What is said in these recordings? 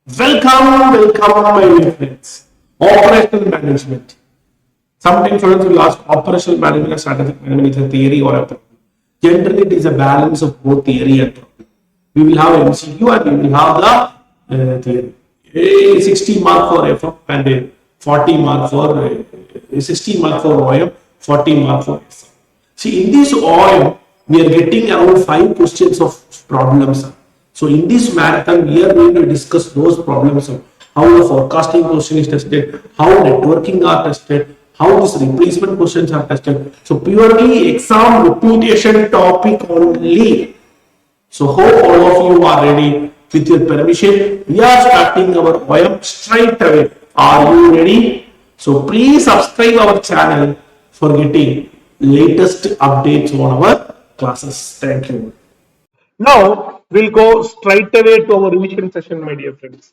Welcome, my dear friends. Operational management. Sometimes students will ask operational management and strategic management is a theory or a problem. Generally, it is a balance of both theory and problem. We will have MCQ and we will have the theory. 60 mark for FF and 40 mark for 60 mark for OM, 40 mark for SF. See, in this OM, we are getting around 5 questions of problems. So in this marathon, we are going to discuss those problems of how the forecasting question is tested, how networking are tested, how this replacement questions are tested. So purely exam reputation topic only. So hope all of you are ready. With your permission, we are starting our OM straight away. Are you ready? So please subscribe our channel for getting latest updates on our classes. Thank you. Now we'll go straight away to our revision session, my dear friends.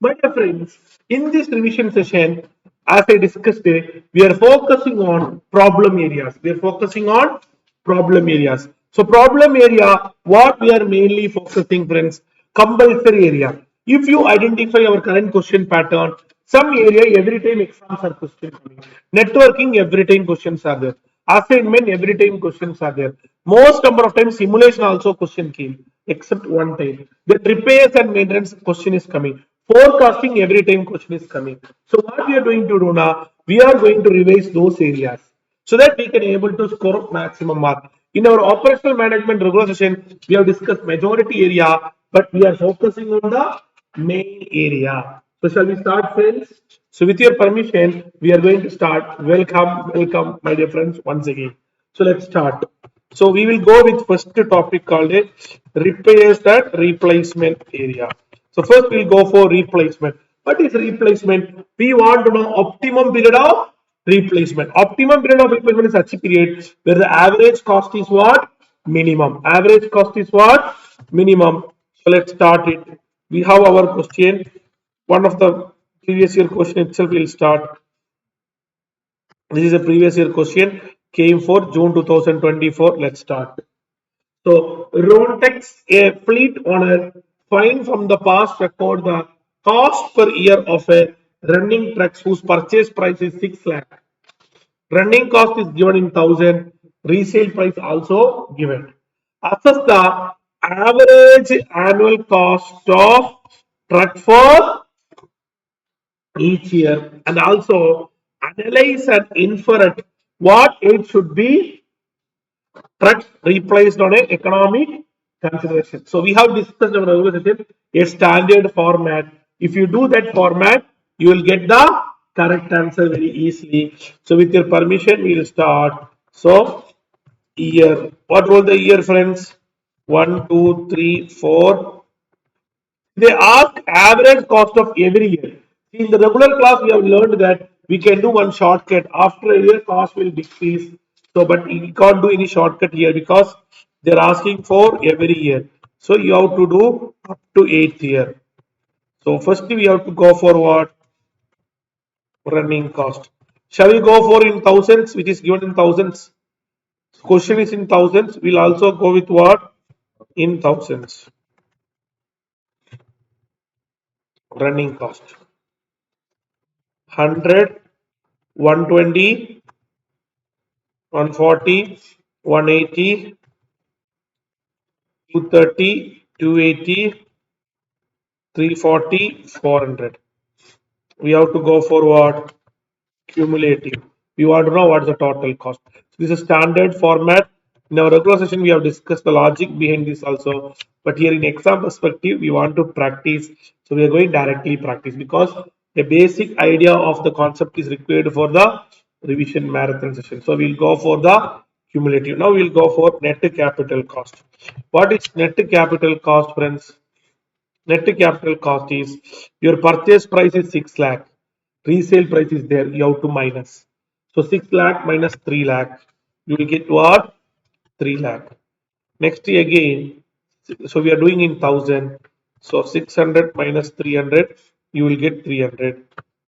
My dear friends, in this revision session, as I discussed, we are focusing on problem areas. We are focusing on problem areas. So problem area, what we are mainly focusing, friends, compulsory area. If you identify our current question pattern, some area every time exams are question coming. Networking every time questions are there. Assignment every time questions are there. Most number of times simulation also question came, except one time. The repairs and maintenance question is coming. Forecasting every time question is coming. So what we are going to do now? We are going to revise those areas so that we can able to score maximum mark. In our operational management regular session, we have discussed majority area, but we are focusing on the main area. So shall we start, friends? So with your permission, we are going to start. Welcome, my dear friends, once again. So let's start. So we will go with first topic called a repairs and replacement area. So first we'll go for replacement. What is replacement? We want to know optimum period of replacement. Optimum period of replacement is such a period where the average cost is what? Minimum. Average cost is what? Minimum. So let's start it. We have our question. One of the previous year question itself will start. This is a previous year question. Came for June 2024. Let's start. So Rontex, a fleet owner, find from the past record the cost per year of a running trucks whose purchase price is 6 lakh. Running cost is given in 1000. Resale price also given. Assess the average annual cost of truck for each year and also analyze and infer at what it should be trucks replaced on an economic consideration. So we have discussed our regular a standard format. If you do that format, you will get the correct answer very easily. So with your permission, we will start. So year. What was the year, friends? 1, 2, 3, 4. They ask average cost of every year. See, in the regular class, we have learned that we can do one shortcut. After a year, cost will decrease. So, but we can't do any shortcut here because they're asking for every year. So you have to do up to 8th year. So first we have to go for what? Running cost. Shall we go for in thousands, which is given in thousands? Question is in thousands. We'll also go with what? In thousands. Running cost. 100, 120, 140, 180, 230, 280, 340, 400. We have to go for what? Cumulative. We want to know what is the total cost. So this is standard format. In our regular session, we have discussed the logic behind this also. But here in exam perspective, we want to practice. So we are going directly practice because a basic idea of the concept is required for the revision marathon session. So we'll go for the cumulative. Now we'll go for net capital cost. What is net capital cost, friends? Net capital cost is your purchase price is 6 lakh. Resale price is there. You have to minus. So 6 lakh minus 3 lakh. You will get what? 3 lakh. Next again. So we are doing in 1000. So 600 minus 300. You will get 300.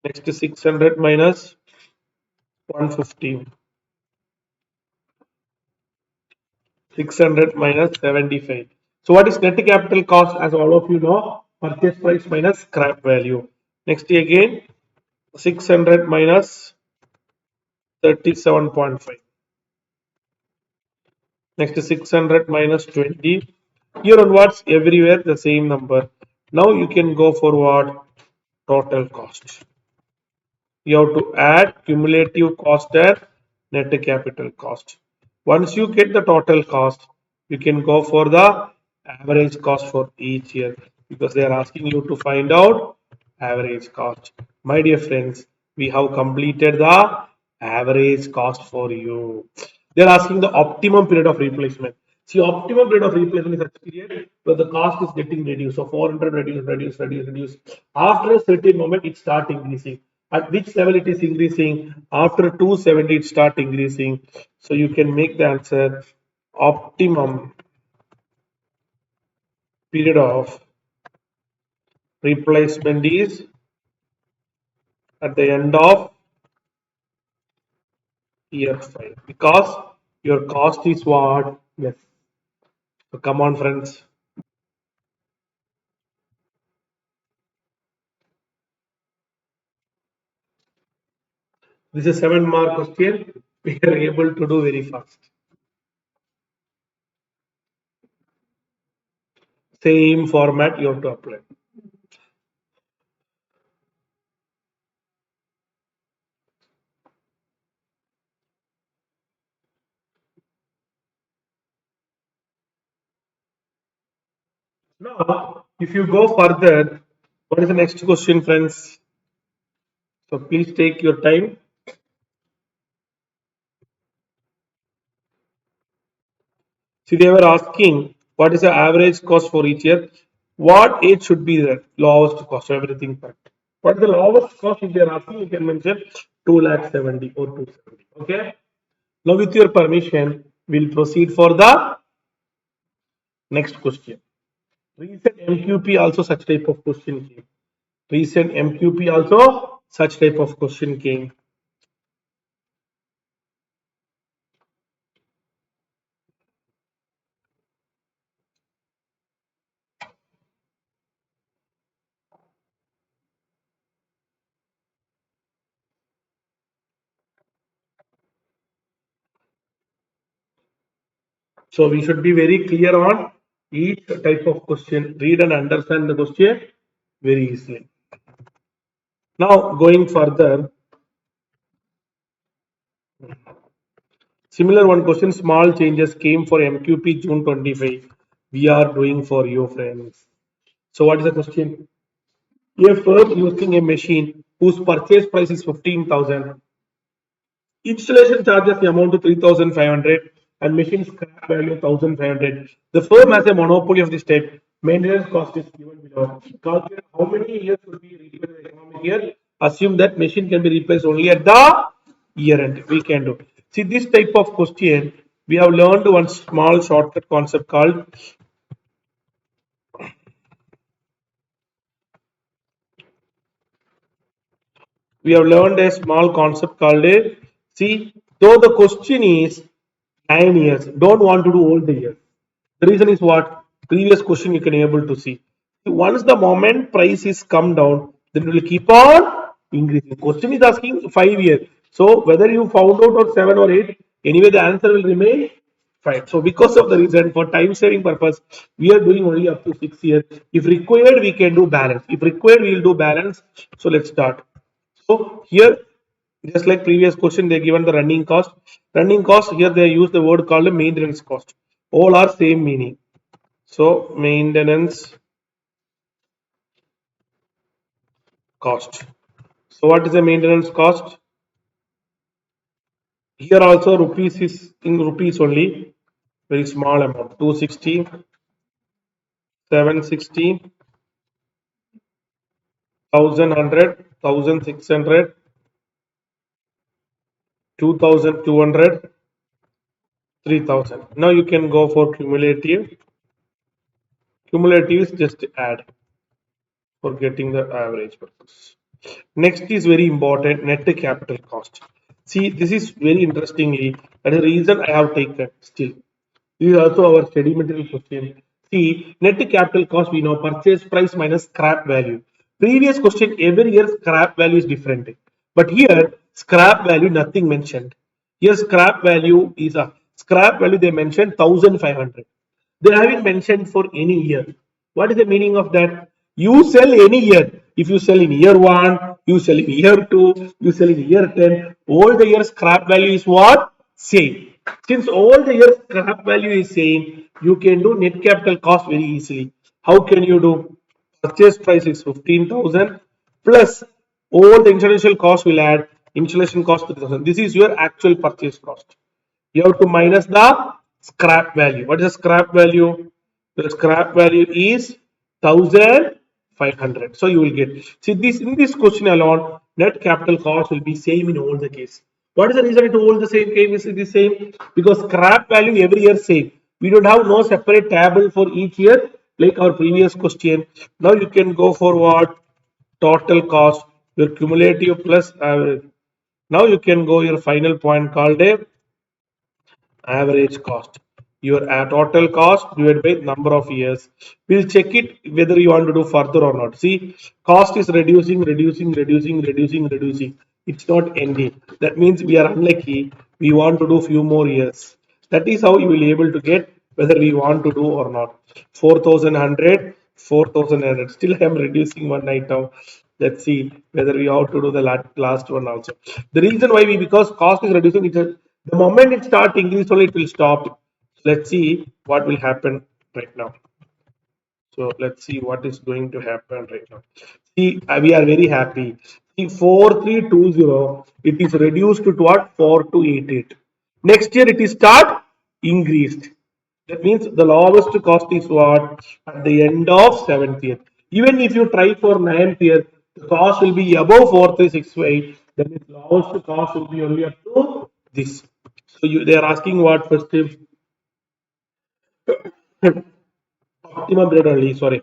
Next 600 minus 115. 600 minus 75. So what is net capital cost? As all of you know, Purchase price minus scrap value. Next again 600 minus 37.5. Next 600 minus 20. Here onwards everywhere the same number. Now you can go for what? Total cost. You have to add cumulative cost and net capital cost. Once you get the total cost, you can go for the average cost for each year because they are asking you to find out average cost. My dear friends, we have completed the average cost for you. They are asking the optimum period of replacement. See, optimum period of replacement is such period where the cost is getting reduced. So 400 reduce. After a certain moment, it start increasing. At which level it is increasing? After 270, it start increasing. So you can make the answer optimum period of replacement is at the end of year 5 because your cost is what? Yes. So come on, friends. This is a 7 mark question. We are able to do very fast. Same format you have to apply. Now, if you go further, what is the next question, friends? So please take your time. See, they were asking what is the average cost for each year? What age should be the lowest cost? Everything correct. What is the lowest cost? If they are asking, you can mention 270 or 270. Okay. Now, with your permission, we'll proceed for the next question. Recent MQP also such type of question came. Recent MQP also such type of question came. So we should be very clear on each type of question. Read and understand the question very easily. Now going further, similar one question, small changes came for MQP June 25. We are doing for you friends. So what is the question? A firm using a machine whose purchase price is 15,000. Installation charges amount to 3,500 and machine scrap value 1,500. The firm has a monopoly of this type. Maintenance cost is given below. Calculate how many years should be replaced in the economic year. Assume that machine can be replaced only at the year end. We can do. See this type of question. We have learned one small shortcut concept called. We have learned a small concept called a. See, though the question is 9 years, don't want to do all the years. The reason is what? Previous question you can able to see. Once the moment price is come down, then it will keep on increasing. Question is asking 5 years. So whether you found out or 7 or 8, anyway the answer will remain 5. So because of the reason for time saving purpose, we are doing only up to 6 years. If required, we can do balance. If required, we will do balance. So let's start. So here, just like previous question, they given the running cost. Running cost here they use the word called maintenance cost. All are same meaning. So maintenance cost. So what is the maintenance cost? Here also rupees is in rupees only, very small amount. 260, 760, 1100, 1600, 2200, 3000. Now you can go for cumulative. Cumulative is just add for getting the average purpose. Next is very important, net capital cost. See, this is very interestingly, that is the reason I have taken still. This is also our study material question. See, net capital cost we know purchase price minus scrap value. Previous question, every year scrap value is different. But here, scrap value nothing mentioned. Here, scrap value is a scrap value they mentioned 1500. They haven't mentioned for any year. What is the meaning of that? You sell any year. If you sell in year 1, you sell in year 2, you sell in year 10, all the years scrap value is what? Same. Since all the years scrap value is same, you can do net capital cost very easily. How can you do? Purchase price is 15,000 plus all the installation cost will add installation cost 3,000. This is your actual purchase cost. You have to minus the scrap value. What is the scrap value? The scrap value is 1500. So you will get, see, this in this question alone, net capital cost will be same in all the case. What is the reason it all the same case is the same? Because scrap value every year same. We don't have no separate table for each year like our previous question. Now you can go for what? Total cost, your cumulative plus average. Now you can go your final point called a average cost. Your total cost divided by number of years. We'll check it whether you want to do further or not. See, cost is reducing. It's not ending. That means we are unlucky, we want to do few more years. That is how you will be able to get whether we want to do or not. 4100, 4100. Still I am reducing one item. Let's see whether we have to do the last one also. The reason why we, because cost is reducing, the moment it starts increase only it will stop. Let's see what will happen right now. So let's see what is going to happen right now. See, we are very happy. See, 4320, it is reduced to what? 4288. Next year it is start increased. That means the lowest cost is what? At the end of 7th year. Even if you try for 9th year, the cost will be above 4368. Then its lowest cost will be only up to this. So they are asking what first? Optimum rate only, sorry.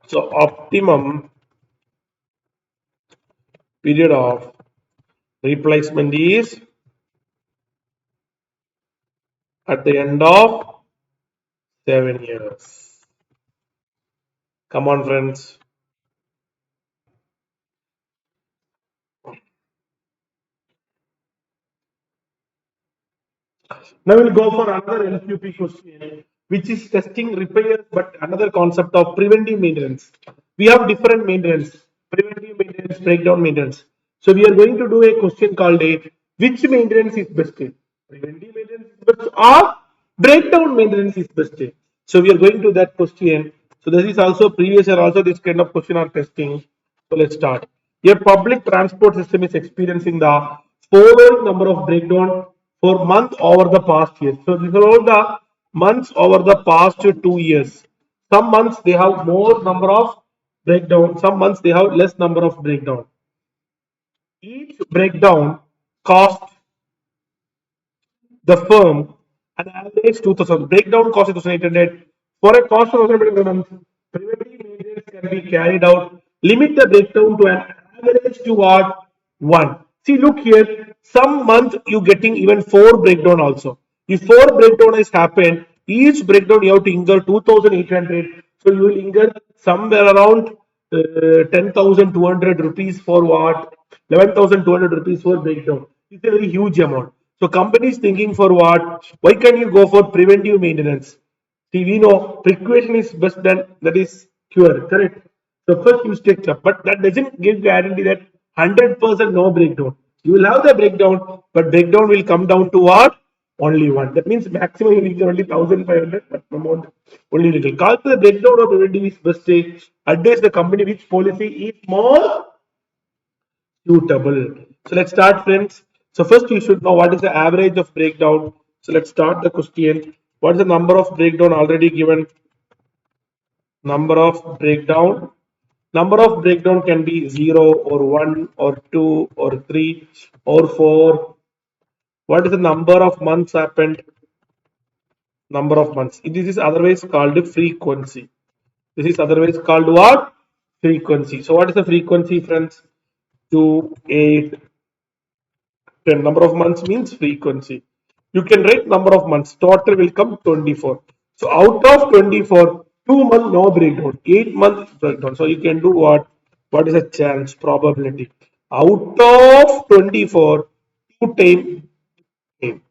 So optimum period of replacement is at the end of 7 years. Come on, friends. Now we'll go for another LQP question, which is testing repairs, but another concept of preventive maintenance. We have different maintenance, preventive maintenance, breakdown maintenance. So we are going to do a question called a which maintenance is best? Preventive maintenance is best or breakdown maintenance is best? So we are going to that question. So this is also previous year also this kind of question are testing. So let's start. A public transport system is experiencing the following number of breakdown for month over the past year. So these are all the months over the past 2 years. Some months they have more number of breakdown, some months they have less number of breakdown. Each breakdown cost the firm an average 2000. Breakdown cost is 2800. For a cost of 1,000 per month, preventive maintenance can be carried out. Limit the breakdown to an average to what? 1. See, look here. Some month you getting even 4 breakdown also. If 4 breakdown has happened, each breakdown you have to incur 2,800. So you will incur somewhere around 10,200 rupees for what? 11,200 rupees for breakdown. It's a very huge amount. So companies thinking for what? Why can you go for preventive maintenance? See, we know precaution is best than that is cure, correct? So first you take up, but that doesn't give guarantee that 100% no breakdown. You will have the breakdown, but breakdown will come down to what? Only one. That means maximum you need only 1,500, but amount only little. Calculate the breakdown of preventive is best. Advise the company which policy is more suitable. So let's start, friends. So first you should know what is the average of breakdown. So let's start the question. What is the number of breakdown already given? Number of breakdown. Number of breakdown can be 0 or 1 or 2 or 3 or 4. What is the number of months happened? Number of months. This is otherwise called frequency. This is otherwise called what? Frequency. So what is the frequency, friends? 2, 8, 10. Number of months means frequency. You can write number of months. Total will come 24. So out of 24, 2 month no breakdown, 8 month breakdown. So you can do what? What is the chance, probability? Out of 24, 2 time came.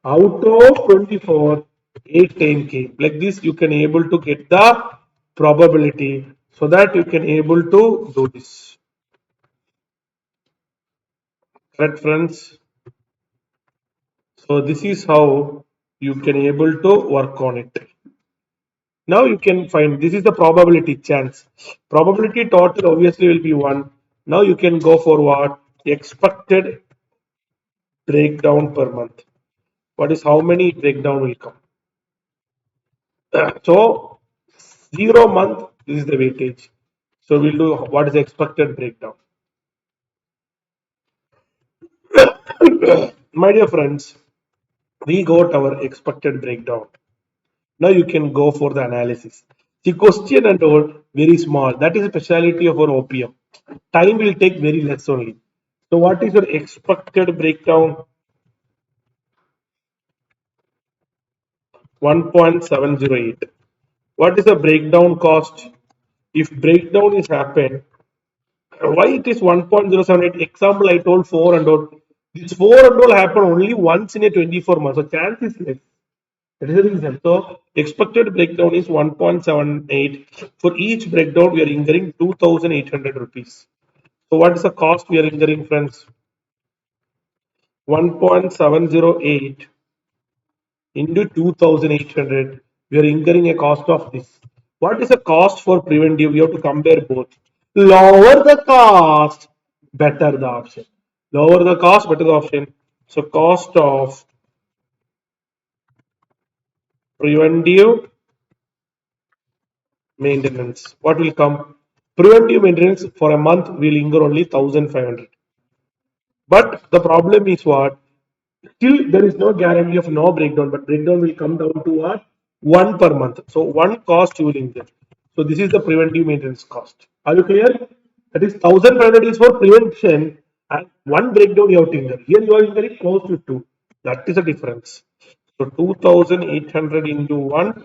Out of 24, 8 time came. Like this, you can able to get the probability so that you can able to do this. Correct, friends? So this is how you can able to work on it. Now you can find this is the probability chance. Probability total obviously will be 1. Now you can go for what? Expected breakdown per month. What is how many breakdown will come? So 0 month, this is the weightage. So we'll do what is the expected breakdown. My dear friends, we got our expected breakdown. Now you can go for the analysis. The question and all very small. That is the speciality of our OPM. Time will take very less only. So what is your expected breakdown? 1.708. What is the breakdown cost? If breakdown is happened, why it is 1.078? Example I told 4 and all. This 4 and all happen only once in a 24 months. So chance is less. That is the reason. So expected breakdown is 1.78. For each breakdown, we are incurring 2,800 rupees. So what is the cost we are incurring, friends? 1.708 into 2,800. We are incurring a cost of this. What is the cost for preventive? We have to compare both. Lower the cost, better the option. Lower the cost, better the option. So cost of preventive maintenance. What will come? Preventive maintenance for a month will incur only 1,500. But the problem is what? Still, there is no guarantee of no breakdown, but breakdown will come down to what? One per month. So one cost you will incur. So this is the preventive maintenance cost. Are you clear? That is 1,500 is for prevention, and one breakdown you have to incur. Here you are incurring close to two. That is the difference. So 2,800 into 1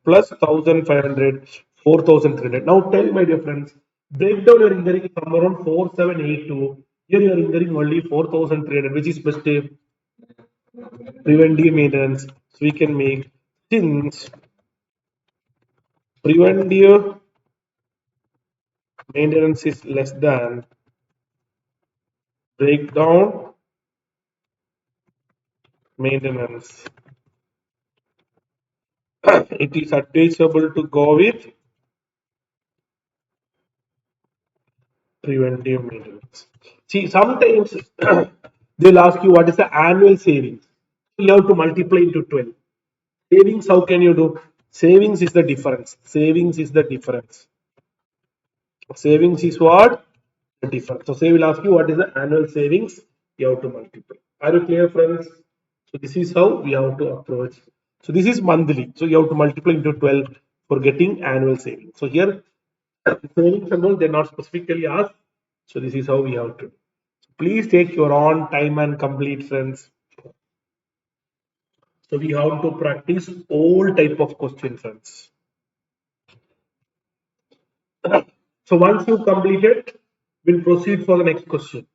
plus 1,500, 4,300. Now tell my dear friends, breakdown you are incurring from around 4,782. Here you are incurring only 4,300, which is best preventive maintenance. So we can make, since preventive maintenance is less than breakdown maintenance, it is advisable to go with preventive maintenance. See, sometimes they'll ask you what is the annual savings. You have to multiply into 12. Savings, how can you do? Savings is the difference. Savings is the difference. Savings is what? The difference. So say will ask you what is the annual savings. You have to multiply. Are you clear, friends? So this is how we have to approach. So this is monthly. So you have to multiply into 12 for getting annual savings. So here savings and all they're not specifically asked. So this is how we have to. So please take your own time and complete, friends. So we have to practice all type of question, friends. So once you complete it, we'll proceed for the next question.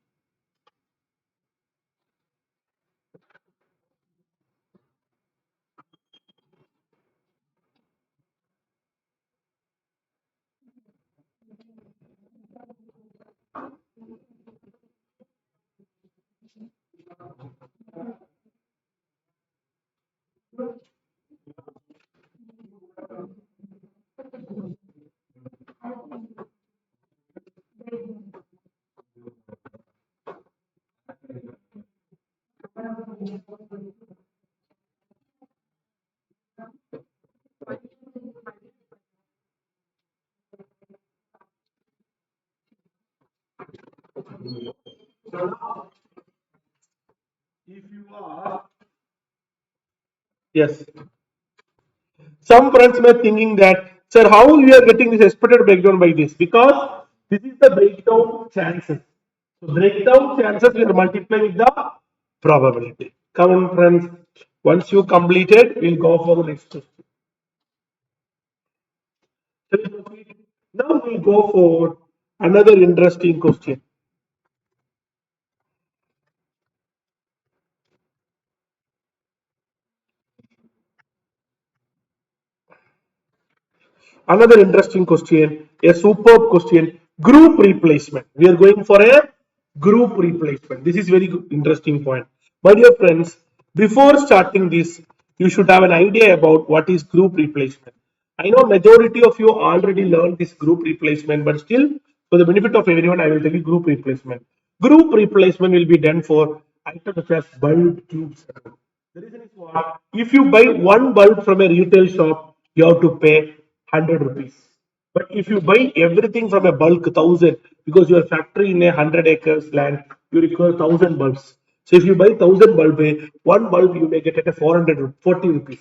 If you are, yes, some friends may thinking that, sir, how we are getting this expected breakdown by this? Because this is the breakdown chances. So breakdown chances we are multiplying with the probability. Come on, friends. Once you complete it, we'll go for the next question. Shall we proceed? Now we go for another interesting question. Another interesting question, a superb question. Group replacement. We are going for a group replacement. This is very good, interesting point. My dear friends, before starting this, you should have an idea about what is group replacement. I know majority of you already learned this group replacement, but still, for the benefit of everyone, I will tell you group replacement. Group replacement will be done for items such as bulb, tubes. The reason is what? If you buy one bulb from a retail shop, you have to pay 100 rupees. But if you buy everything from a bulk 1000, because your factory in a 100 acres land, you require 1000 bulbs. So if you buy 1000 bulb, one bulb you may get at a 440 rupees.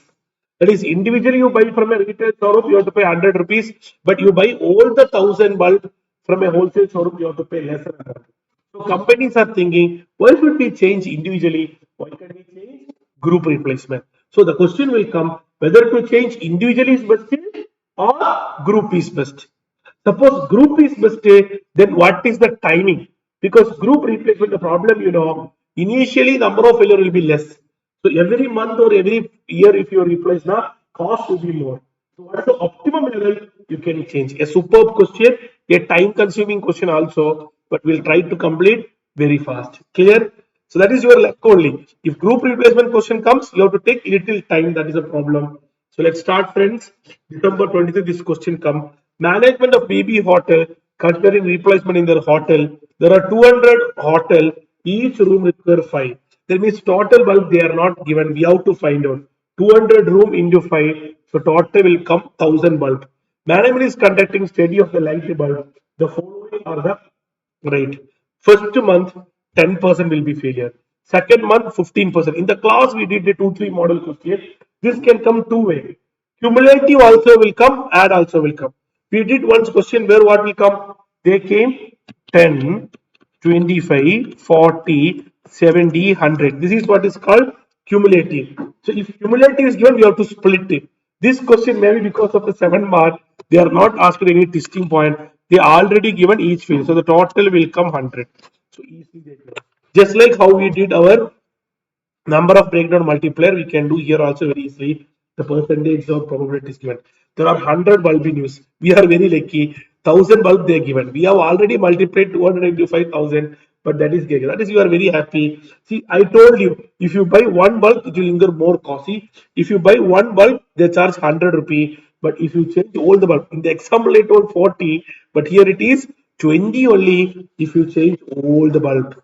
That is, individually you buy from a retail showroom, you have to pay 100 rupees, but you buy all the 1000 bulb from a wholesale showroom, you have to pay lesser amount. So companies are thinking, why should we change individually? Why can we change group replacement? So the question will come whether to change individually is best or group is best. Suppose group is mistake, then what is the timing? Because group replacement, the problem, initially number of failure will be less. So every month or every year, if you replace now, cost will be more. So what is the optimum level you can change? A superb question, a time consuming question also, but we'll try to complete very fast. Clear? So that is your luck only. If group replacement question comes, you have to take little time. That is a problem. So let's start, friends. December 23, this question come. Management of BB hotel considering replacement in their hotel. There are 200 hotel. Each room require 5. That means total bulb they are not given. We have to find out. 200 room into 5. So total will come 1000 bulb. Management is conducting study of the light bulb. The following are the right. First month, 10% will be failure. Second month, 15%. In the class, we did the 2-3 model question. This can come two way. Cumulative also will come, add also will come. We did once question where what will come? They came 10, 25, 40, 70, 100. This is what is called cumulative. So if cumulative is given, we have to split it. This question maybe because of the 7 mark, they are not asked any testing point. They are already given each field. So the total will come 100. So easily they give. Just like how we did our number of breakdown multiplier, we can do here also very easily. The percentage of probability is given. There are 100 bulb in use. We are very lucky. 1000 bulb they are given. We have already multiplied 200 into 5000, but that is given. That is you are very happy. See, I told you, if you buy one bulb, it will incur more costly. If you buy one bulb, they charge 100 rupee. But if you change all the bulb, in the example I told 40, but here it is 20 only if you change all the bulb.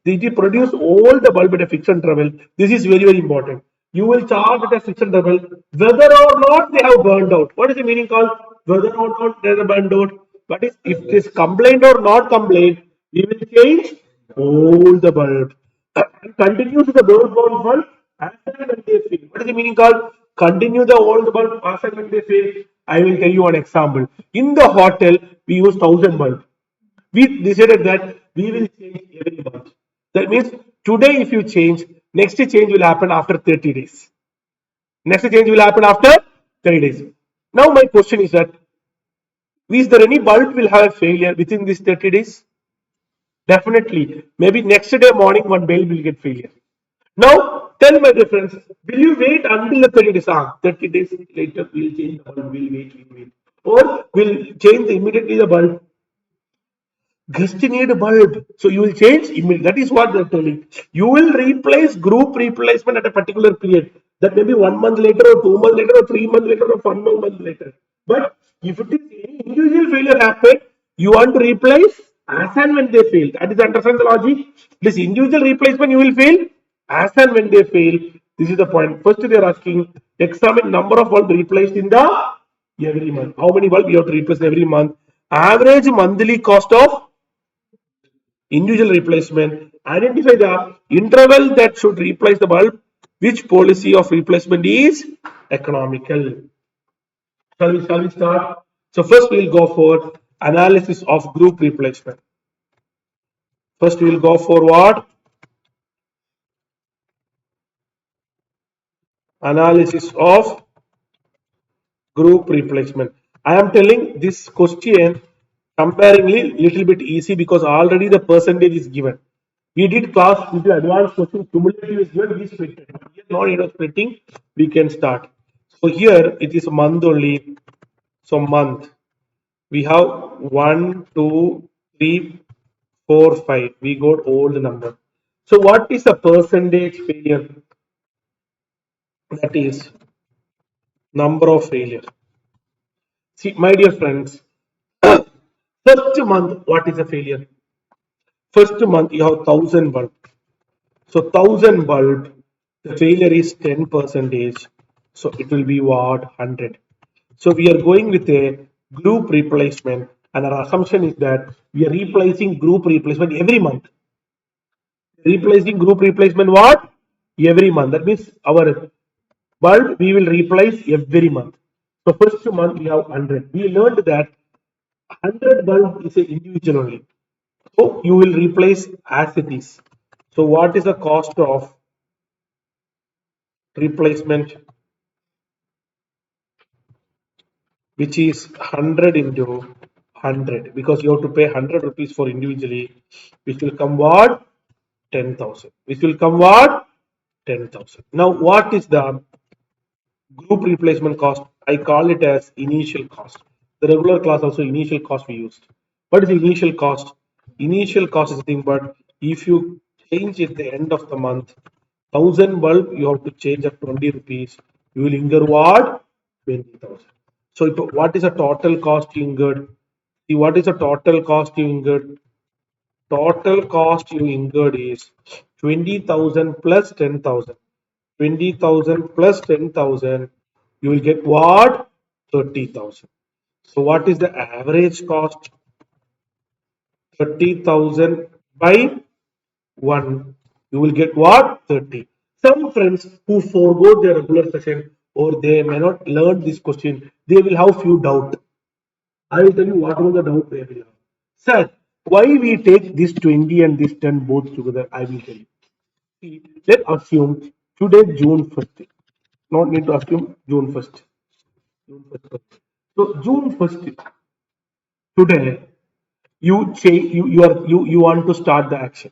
They produce all the bulb at a fixed interval. This is very, very important. You will charge at a fixed interval whether or not they have burned out. What is the meaning called whether or not they have burned out? But if it is complained or not complained, we will change all the bulb. Continue to the bulb bulb as and when they fail. What is the meaning called continue the old bulb as and when they fail? I will tell you one example. In the hotel, we use 1000 bulb. We decided that we will change every month. That means today, if you change, next change will happen after 30 days. Next change will happen after 30 days. Now, my question is there any bulb will have a failure within these 30 days? Definitely. Maybe next day morning, one bulb will get failure. Now, tell my difference. Will you wait until the 30 days? 30 days later, we'll change the bulb. We'll wait. Or will change immediately the bulb. Just need a bulb. So you will change immediately. That is what they're telling. You will replace group replacement at a particular period. That may be 1 month later, or 2 months later, or 3 months later, or 1 month later. But if it is any individual failure happened, you want to replace as and when they fail. That is understand the logic. This individual replacement you will fail as and when they fail. This is the point. First they are asking examine number of bulbs replaced in the every month. How many bulbs you have to replace every month? Average monthly cost of individual replacement, identify the interval that should replace the bulb, which policy of replacement is economical. Shall we start? So first we'll go for analysis of group replacement. First we'll go for what? Analysis of group replacement. I am telling this question comparingly little bit easy because already the percentage is given. We did class into advanced question, cumulative is given, we split it. Here no need of splitting, we can start. So here it is a month only. So month. We have 1, 2, 3, 4, 5. We got all the number. So what is the percentage failure? That is number of failure. See, my dear friends, first month, what is a failure? First month, you have 1000 bulb. So 1000 bulb, the failure is 10 percentage. So it will be what? 100. So we are going with a group replacement, and our assumption is that we are replacing group replacement every month. Replacing group replacement what? Every month. That means our bulb we will replace every month. So first month we have 100. We learned that 100 bulb is an individual only. So you will replace as it is. So what is the cost of replacement, which is 100 into 100, because you have to pay 100 rupees for individually, which will come what? 10,000. Which will come what? 10,000. Now what is the group replacement cost? I call it as initial cost. The regular class also initial cost we used. What is the initial cost? Initial cost is the thing, but if you change at the end of the month, 1000 bulb you have to change at 20 rupees. You will incur what? 20,000. So what is the total cost you incurred? See, what is the total cost you incurred? Total cost you incurred is 20,000 plus 10,000. 20,000 plus 10,000, you will get what? 30,000. So what is the average cost? 30,000 by 1. You will get what? 30. Some friends who forego their regular session or they may not learn this question, they will have few doubt. I will tell you what was the doubt they will have. Sir, why we take this 20 and this 10 both together? I will tell you. See, let's assume today June 1st. Not need to assume June 1st. June 1st. So June 1st today you change you want to start the action.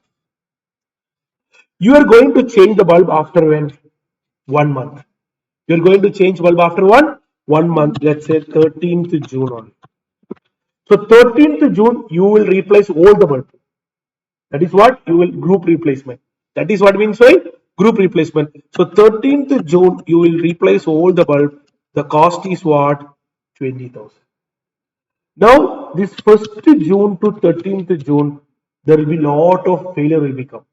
You are going to change the bulb after when? 1 month. You are going to change bulb after 1 month. Let's say 13th June on. So 13th June you will replace all the bulb. That is what you will group replacement. That is what means by group replacement. So 13th June you will replace all the bulb. The cost is what? 20,000. Now this 1st June to 13th June there will be lot of failure will become.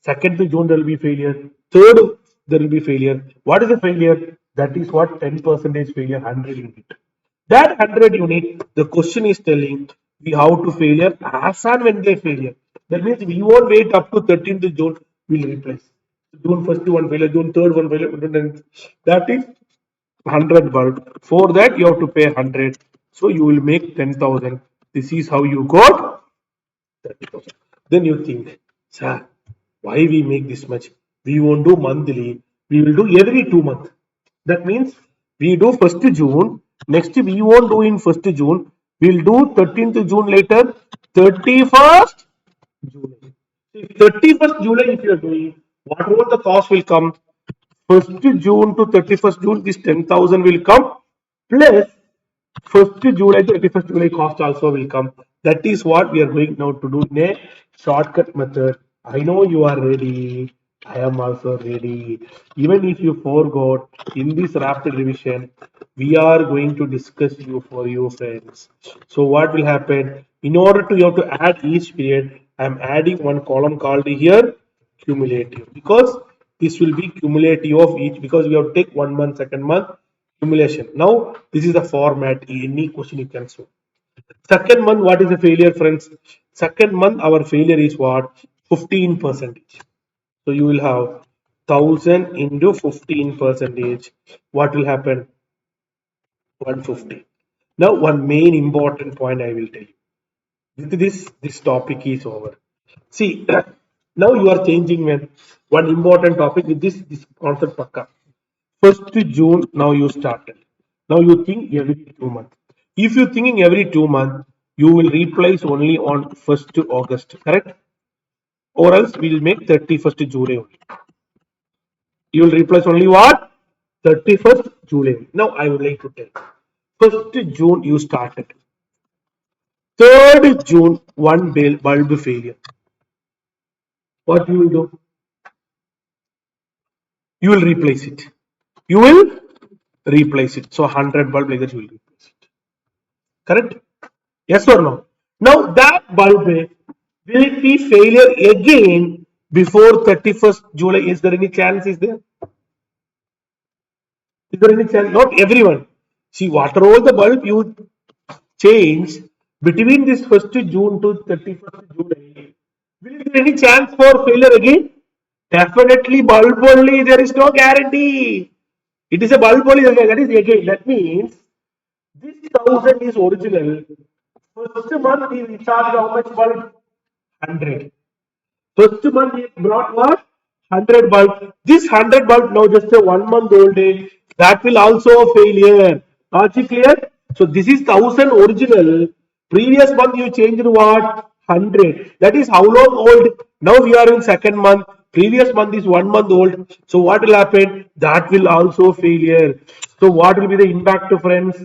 2nd June there will be failure. 3rd there will be failure. What is the failure? That is what 10 percentage failure 100 unit. That 100 unit, the question is telling we have to failure as and when they failure. That means we won't wait up to 13th June, we'll replace. June 1st one failure, June 3rd one failure, that is 100 bulb. For that you have to pay 100. So you will make 10,000. This is how you got 30,000. Then you think, sir, why we make this much? We won't do monthly. We will do every 2 months. That means we do 1st June. Next we won't do in 1st June. We'll do 13th June later. 31st July. If 31st July if you are doing, whatever the cost will come, 1st June to 31st June, this 10,000 will come, plus 1st July to 31st July cost also will come. That is what we are going now to do in a shortcut method. I know you are ready. I am also ready. Even if you forgot, in this rapid revision, we are going to discuss you for you friends. So what will happen? In order to you have to add each period, I am adding one column called here cumulative, because this will be cumulative of each, because we have to take 1 month, 2nd month accumulation. Now this is the format. Any question you can solve. 2nd month, what is the failure, friends? 2nd month, our failure is what? 15 percentage. So you will have 1000 into 15 percentage. What will happen? 150. Now one main important point I will tell you. With this topic is over. See, now you are changing when one important topic with this concept pakka. 1st June now you started. Now you think every 2 months. If you're thinking every 2 months, you will replace only on 1st August, correct? Or else we'll make 31st July only. You will replace only what? 31st July. Now I would like to tell. 1st June you started. 3rd June one bulb failure. What you will do? You will replace it. You will replace it. So 100 bulb like that you will replace it. Correct? Yes or no? Now that bulb will it be failure again before 31st July? Is there any chance? Is there? Is there any chance? Not everyone. See, what are all the bulb you change between this 1st June to 31st July? Will there any chance for failure again? Definitely bulb only. There is no guarantee. It is a bulb only. That is again. That means this 1000 is original. First month we recharged how much bulb? 100. First month he brought what? 100 bulb. This 100 bulb now just a 1 month old day. That will also failure. Are you clear? So this is 1000 original. Previous month you changed what? 100. That is how long old? Now we are in second month. Previous month is 1 month old. So what will happen? That will also failure. So what will be the impact, friends?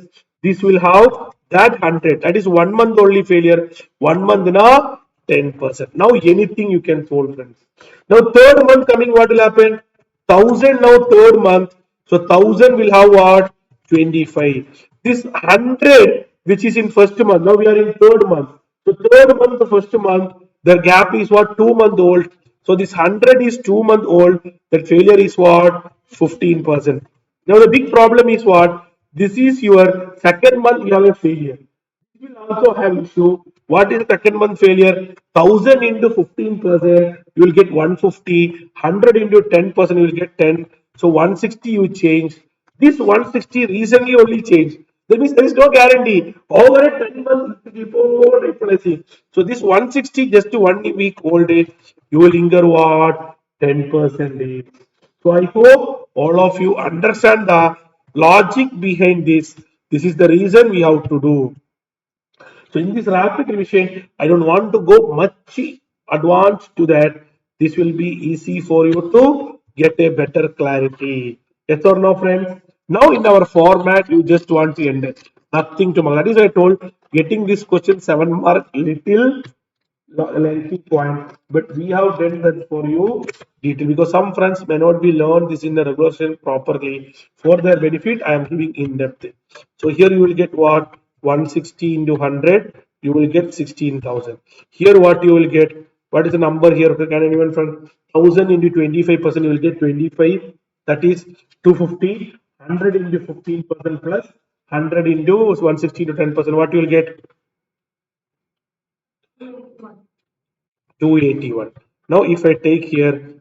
This will have that 100. That is 1 month only failure. 1 month now 10%. Now anything you can solve, friends. Now third month coming, what will happen? 1000 now third month. So 1000 will have what? 25. This 100 which is in first month. Now we are in third month. So third month to first month, the gap is what? 2 month old. So this 100 is 2 month old. That failure is what? 15%. Now the big problem is what? This is your second month you have a failure. You will also have issue. What is the second month failure? 1000 into 15%, you will get 150. 100 into 10%, you will get 10. So 160 you change. This 160 recently only changed. That means there is no guarantee. Over a 10 months, keep on replacing. So this 160 just to 1 week old age, you will incur what? 10%. So I hope all of you understand the logic behind this. This is the reason we have to do. So in this rapid revision, I don't want to go much advanced to that. This will be easy for you to get a better clarity. Yes or no, friends? Now in our format, you just want to end it. Nothing to mark. That is why I told getting this question 7 mark little lengthy point, but we have done that for you detail because some friends may not be learned this in the regular session properly. For their benefit, I am giving in depth. So here you will get what? 160 into 100, you will get 16,000. Here what you will get? What is the number here? Can anyone from 1000 into 25%, you will get 25. That is 250. 100 into 15% plus 100 into 160 to 10%. What you will get? 281. Now if I take here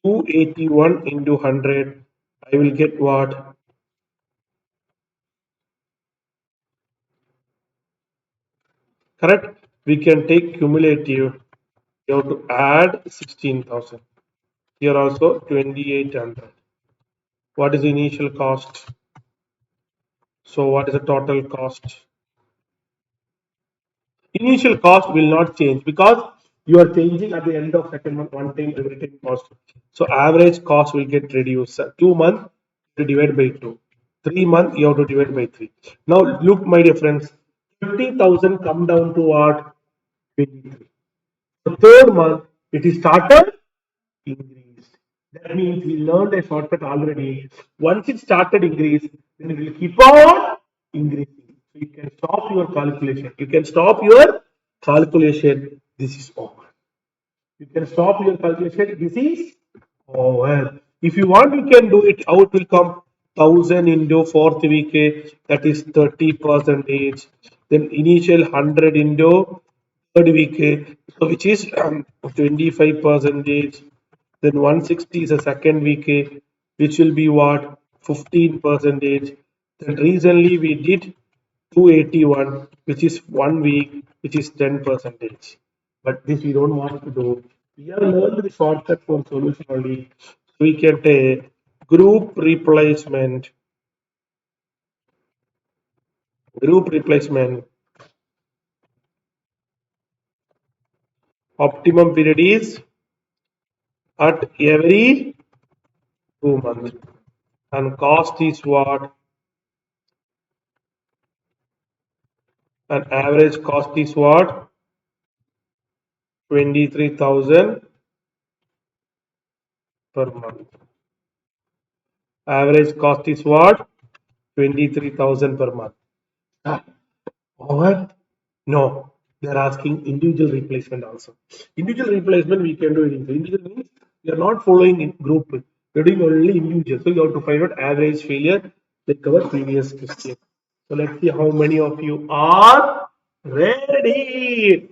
281 into 100, I will get what? Correct? We can take cumulative. You have to add 16,000. Here also 2800. What is the initial cost? So what is the total cost? Initial cost will not change because you are changing at the end of second month one time every time cost. So average cost will get reduced. 2 months to divide by 2. 3 months you have to divide by 3. Now look my dear friends, 50,000 come down to what? 23. The third month it is started increased. That means we learned a shortcut already. Once it started increase, then it will keep on increasing. So you can stop your calculation. You can stop your calculation. This is over. You can stop your calculation. This is over. If you want, you can do it. Out will come 1000 into fourth week. That is 30 percentage. Then initial 100 into third week, so which is 25 percentage. Then 160 is a second week, which will be what? 15 percentage. Then recently we did 281, which is 1 week, which is 10 percentage. But this we don't want to do. We have learned the shortcut for solution only. So we can take group replacement Group replacement. Optimum period is at every 2 months. And cost is what? And average cost is what? 23,000 per month. Average cost is what? 23,000 per month. What? No, they are asking individual replacement also. Individual replacement we can do it. Individual means you are not following in group. You are doing only individual. So you have to find out average failure like our previous question. So let's see how many of you are ready.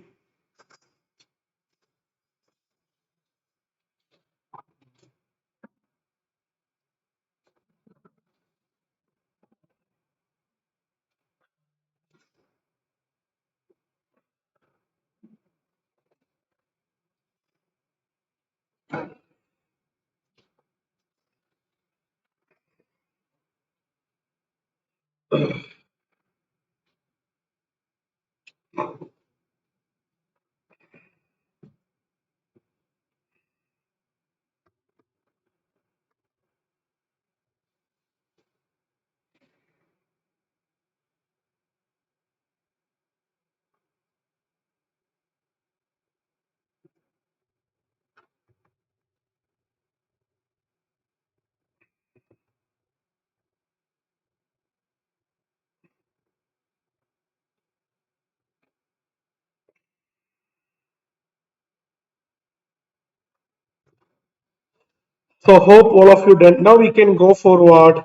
So hope all of you done. Now we can go forward.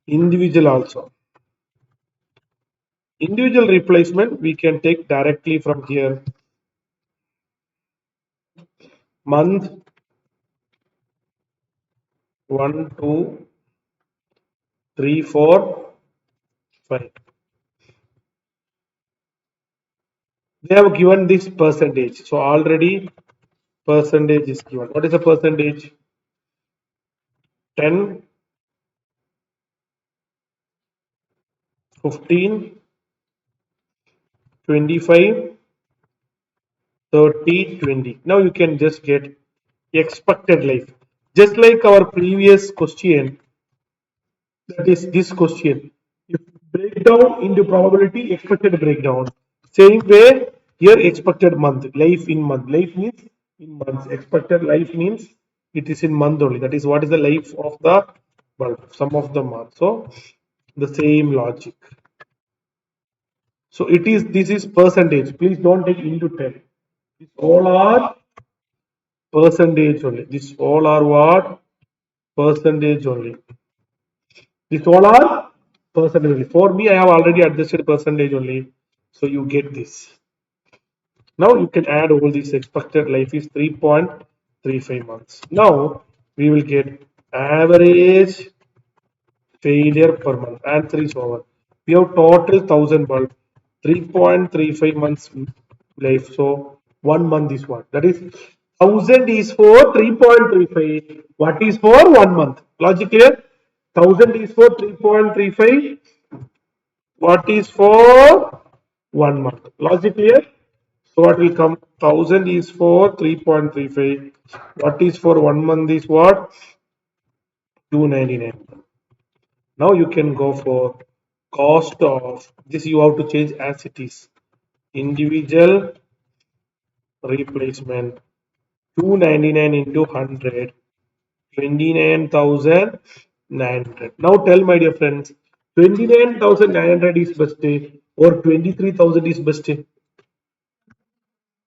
Individual also. Individual replacement we can take directly from here. Month 1, 2, 3, 4, 5. They have given this percentage. So already percentage is given. What is the percentage? 10, 15, 25, 30, 20. Now you can just get expected life. Just like our previous question, that is this question. If breakdown into probability, expected breakdown. Same way, here expected month, life in month. Life means in months. Expected life means it is in month only. That is what is the life of the bulb, sum of the month. So the same logic. So it is, this is percentage. Please don't take into 10. These all are percentage only. These all are what? Percentage only. These all are percentage only. For me, I have already adjusted percentage only. So you get this. Now you can add all these. Expected life is 3.35 months. Now we will get average failure per month. Answer is over. We have total 1000 bulb, 3.35 months life. So 1 month is what? That is 1000 is for 3.35. What is for 1 month? Logic clear? 1000 is for 3.35. What is for 1 month? Logic clear? So what will come? 1000 is for 3.35. What is for 1 month is what? 299. Now you can go for cost of this. You have to change as it is. Individual replacement 299 into 100, 29,900. Now tell my dear friends, 29,900 is best or 23,000 is best?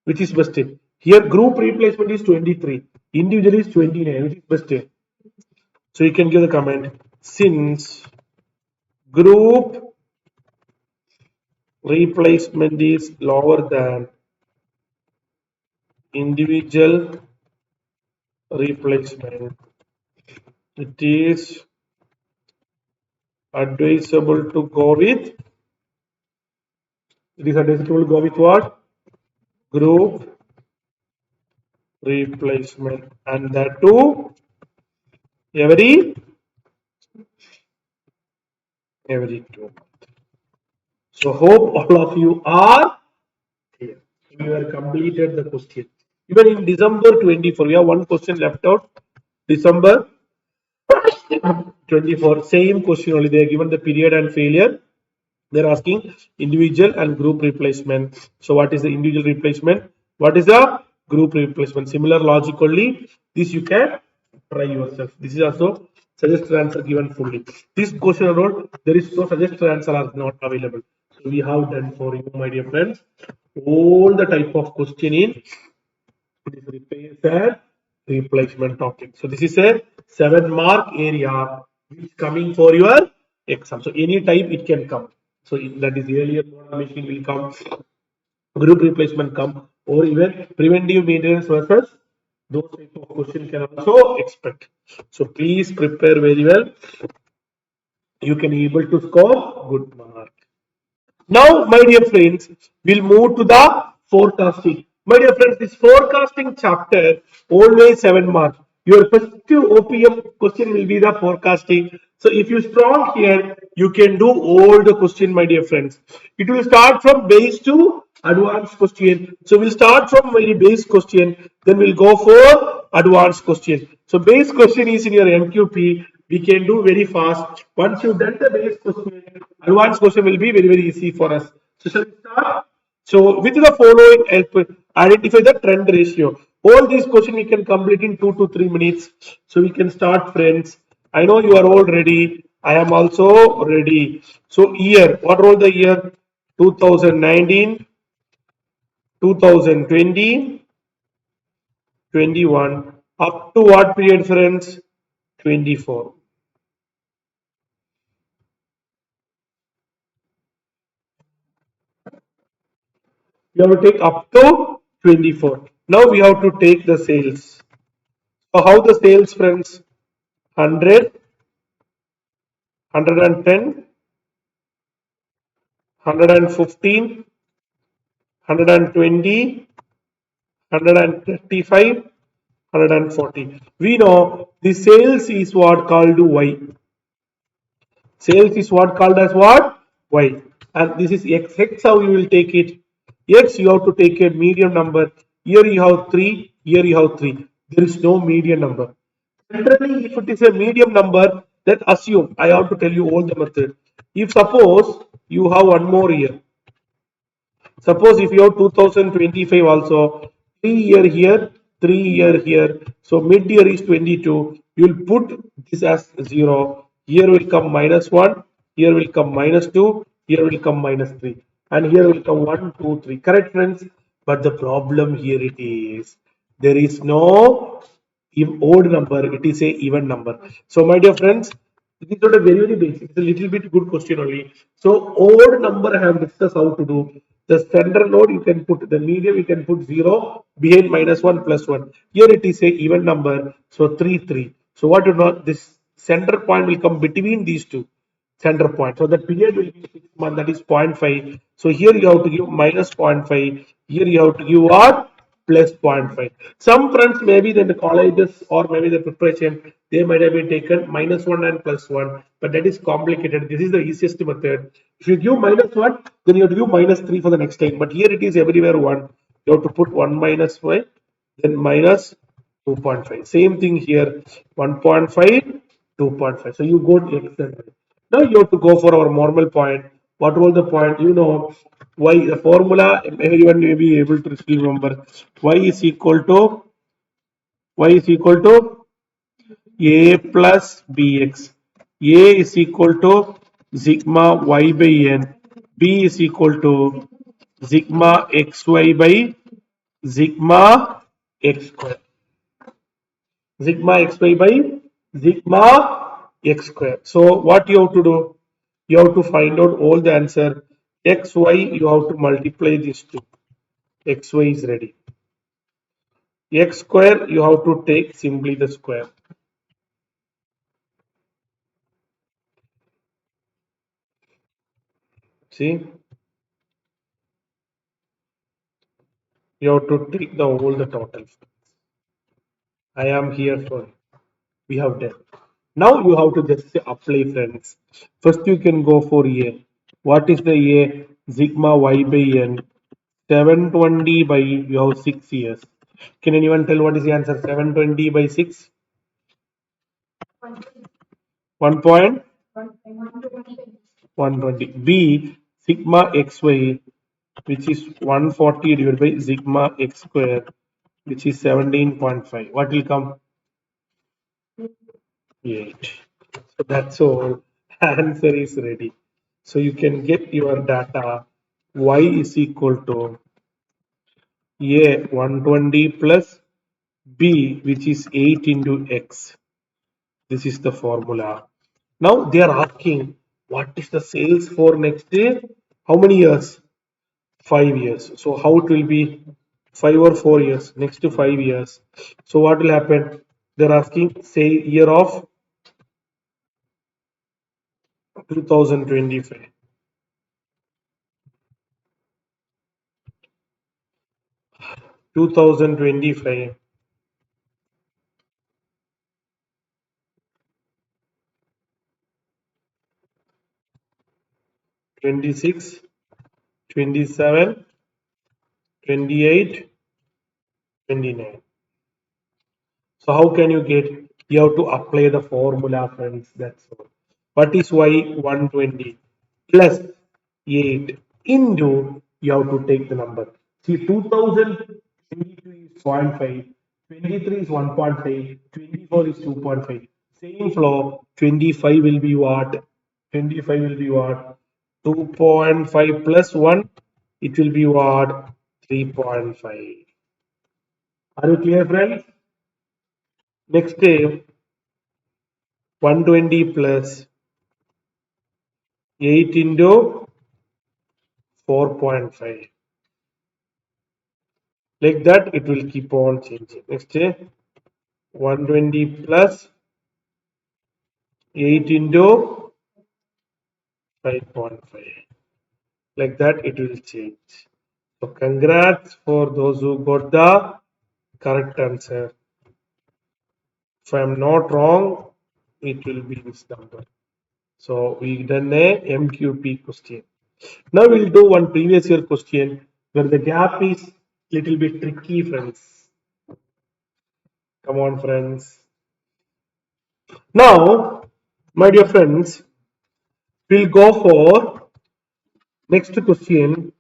Which is best? Here group replacement is 23, individual is 29. Which is best? So you can give the comment, since group replacement is lower than individual replacement, it is advisable to go with, it is advisable to go with what? Group replacement, and that too every 2 months. So hope all of you are here. You have completed the question. Even in December 24, we have one question left out. December 24, same question only. They are given the period and failure. They're asking individual and group replacement. So what is the individual replacement? What is the group replacement? Similar logic only. This you can try yourself. This is also suggested answer given fully. This question alone, there is no suggested answer are not available. So we have done for you, my dear friends, all the type of question in this repairs and replacement topic. So this is a 7 mark area which is coming for your exam. So any type it can come. So that is earlier model machine will come, group replacement come, or even preventive maintenance versus those type of question can also expect. So please prepare very well. You can able to score good mark. Now, my dear friends, we'll move to the forecasting. My dear friends, this forecasting chapter always 7 marks. Your first OPM question will be the forecasting. So, if you strong here, you can do all the question, my dear friends. It will start from base to advanced question. So, we'll start from very base question, then we'll go for advanced question. So, base question is in your MQP. We can do very fast. Once you've done the base question, advanced question will be very easy for us. So shall we start? So with the following help, identify the trend ratio. All these questions we can complete in 2 to 3 minutes. So we can start, friends. I know you are all ready. I am also ready. So year, what are all the year? 2019, 2020, 21. Up to what period, friends? 24. We have to take up to 24. Now we have to take the sales. So how the sales, friends? 100, 110, 115, 120, 135, 140. We know the sales is what called Y. Sales is what called as what? Y. And this is X. X how you will take it. X you have to take a medium number. Here you have 3, here you have 3. There is no medium number. Generally, if it is a medium number, then assume, I have to tell you all the method. If suppose you have one more year, suppose if you have 2025 also, 3 year here, 3 year here, so mid year is 22, you will put this as 0, here will come -1, here will come -2, here will come -3, and here will come 1, 2, 3. Correct, friends? But the problem here it is, there is no odd number, it is a even number. So my dear friends, it is not a very basic, it's a little bit good question only. So odd number I have discussed how to do. The center node you can put, the medium you can put 0 behind -1 +1. Here it is a even number, so 3 3. So what you know, this center point will come between these two center point. So the period will be 6 months, that is 0.5. So here you have to give minus 0.5. Here you have to give what? Plus 0.5. Some friends maybe in the colleges or maybe the preparation, they might have been taken -1 and +1, but that is complicated. This is the easiest method. If you give -1, then you have to give -3 for the next time. But here it is everywhere 1. You have to put 1 minus 5, then minus 2.5. Same thing here, 1.5, 2.5. So you go to X and Y. Now you have to go for our normal point. What was the point? You know, y, the formula, everyone may be able to still remember. Y is equal to a plus bx. A is equal to sigma y by n. B is equal to sigma xy by sigma x square. Sigma xy by sigma x square. So what you have to do? You have to find out all the answer. Xy you have to multiply these two. Xy is ready. X square you have to take simply the square. See, you have to take the all the total. I am here for we have done. Now you have to just say apply, friends. First you can go for A. What is the A? sigma y by n. 720 by you have 6 years. Can anyone tell what is the answer? 720 by 6? 1.120. B sigma xy, which is 140 divided by sigma x square, which is 17.5. What will come? 8. So that's all. Answer is ready. So you can get your data. Y is equal to A 120 plus B, which is 8 into X. This is the formula. Now they are asking what is the sales for next year? How many years? 5 years. So how it will be? 5 or 4 years. Next to 5 years. So what will happen? They're asking say year of 2025. 2025, 26, 27, 28, 29. So how can you get? You have to apply the formula, friends. That's all. What is y 120 plus 8 into you have to take the number. See, 2022 is 0.5, 23 is 1.5, 24 is 2.5. Same flow, 25 will be what? 25 will be what? 2.5 plus 1, it will be what? 3.5. Are you clear, friends? Next day, 120 plus 8 into 4.5. Like that, it will keep on changing. Next day, 120 plus 8 into 5.5. Like that, it will change. So, congrats for those who got the correct answer. If I am not wrong, it will be this number. So, we done a MQP question. Now we'll do one previous year question where the gap is little bit tricky, friends. Come on, friends. Now, my dear friends, we'll go for next question,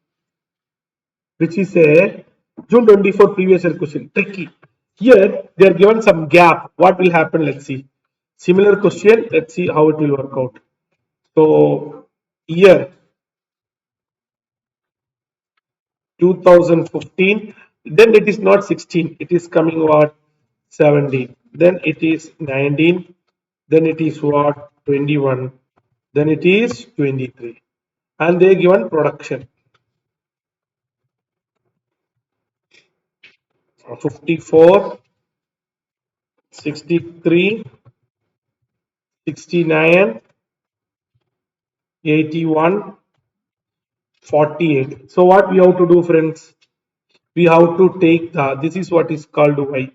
which is a June 24 previous year question. Tricky. Here, they are given some gap. What will happen? Let's see. Similar question. Let's see how it will work out. So, year 2015, then it is not 16, it is coming what? 17, then it is 19, then it is what? 21, then it is 23, and they given production 54, 63, 69, 81, 48. So what we have to do, friends? We have to take the, this is what is called y.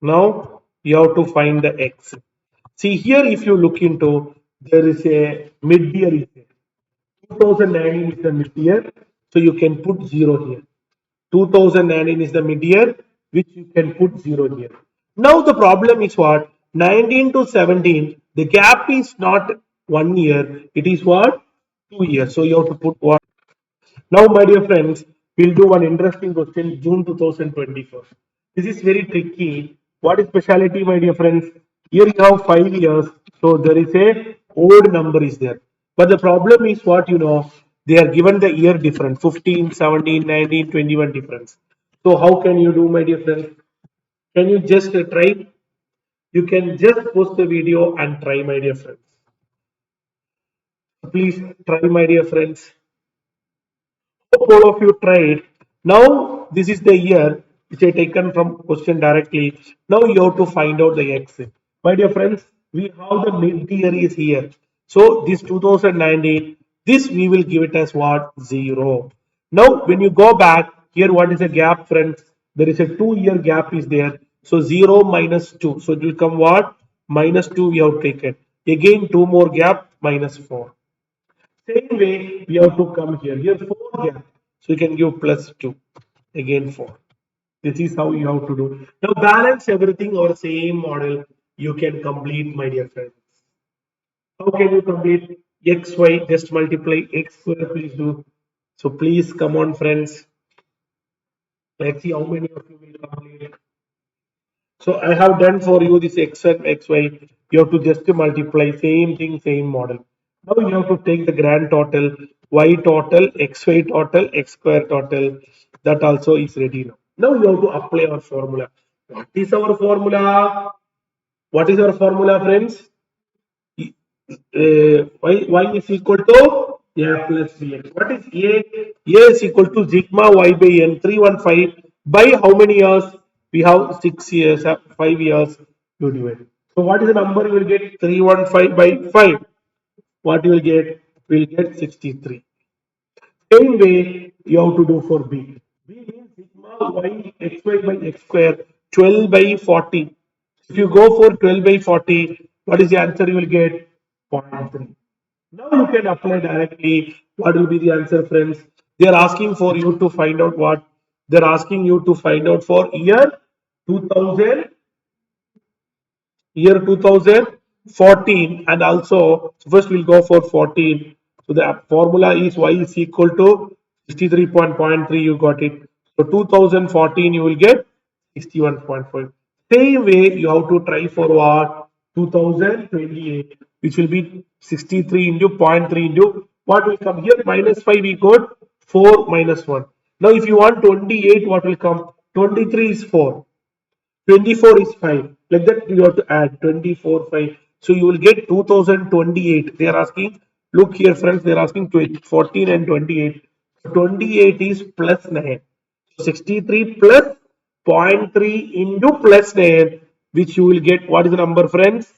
Now you have to find the x. See here, if you look into, there is a mid-year is there. 2019 is the mid-year, so you can put 0 here. 2019 is the mid-year, which you can put 0 here. Now the problem is what? 19 to 17, the gap is not 1 year, it is what? 2 years. So you have to put what? Now, my dear friends, we'll do one interesting question, June 2024. This is very tricky. What is speciality, my dear friends? Here you have 5 years, so there is a odd number is there. But the problem is what they are given the year difference, 15, 17, 19, 21 difference. So how can you do, my dear friends? Can you just try? You can just post the video and try, my dear friends. Please try, my dear friends. Hope all of you tried. Now this is the year which I taken from question directly. Now you have to find out the x. My dear friends, we have the mid year is here. So this 2019, this we will give it as what? 0. Now when you go back here, what is the gap, friends? There is a 2 year gap is there. So 0 minus 2. So it will come what? Minus 2 we have taken. Again 2 more gap, minus 4. Same way, we have to come here. Here 4 gap. So you can give plus 2. Again 4. This is how you have to do. Now balance everything over same model. You can complete, my dear friends. How can you complete x, y? Just multiply x square, please do. So please come on, friends. Let's see how many of you will complete. So I have done for you this x and xy. You have to just multiply, same thing, same model. Now you have to take the grand total, y total, xy total, x square total. That also is ready now. Now you have to apply our formula. What is our formula? What is our formula, friends? Y is equal to a plus bn. What is a? A is equal to sigma y by n 315 by how many years? We have 6 years, 5 years. You divide. So what is the number you will get? 315 by 5. What you will get? We will get 63. Same way you have to do for B. B means sigma y xy by x square 12 by 40. If you go for 12 by 40, what is the answer you will get? 0.3. Now you can apply directly. What will be the answer, friends? They are asking for you to find out what? They are asking you to find out for year 2000 year 2014 and also first we'll go for 14. So the formula is y is equal to 63.3. You got it. So 2014 you will get 61.5. Same way you have to try for what? 2028, which will be 63 into zero point 0.3 into what will come here? Minus 5 we got 4 minus 1. Now if you want 28, what will come? 23 is 4. 24 is 5. Like that, you have to add 24, 5. So you will get 2028. They are asking, look here, friends, they are asking 14 and 28. 28 is plus 9. 63 plus 0.3 into plus 9, which you will get. What is the number, friends?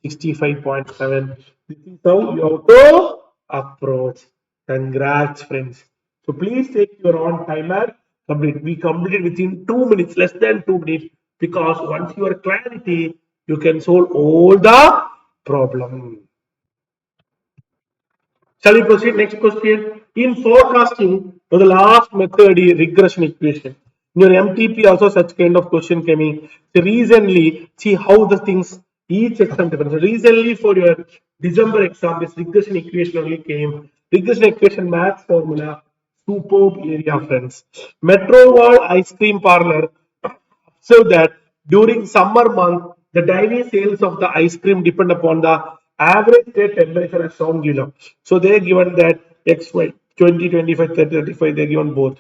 65.7. This is how you have to approach. Congrats, friends. So please take your own timer. Complete. We completed within 2 minutes, less than 2 minutes, because once you are clarity, you can solve all the problem. Shall we proceed? Next question. In forecasting, for the last method is regression equation. In your MTP also such kind of question came in. So recently, see how the things each exam different. So recently for your December exam, this regression equation only came. Regression equation maths formula, superb area, friends. Metro Wall ice cream parlor so that during summer month, the daily sales of the ice cream depend upon the average day temperature as shown below. So they are given that X, Y, 20, 25, 30, 35, they are given both.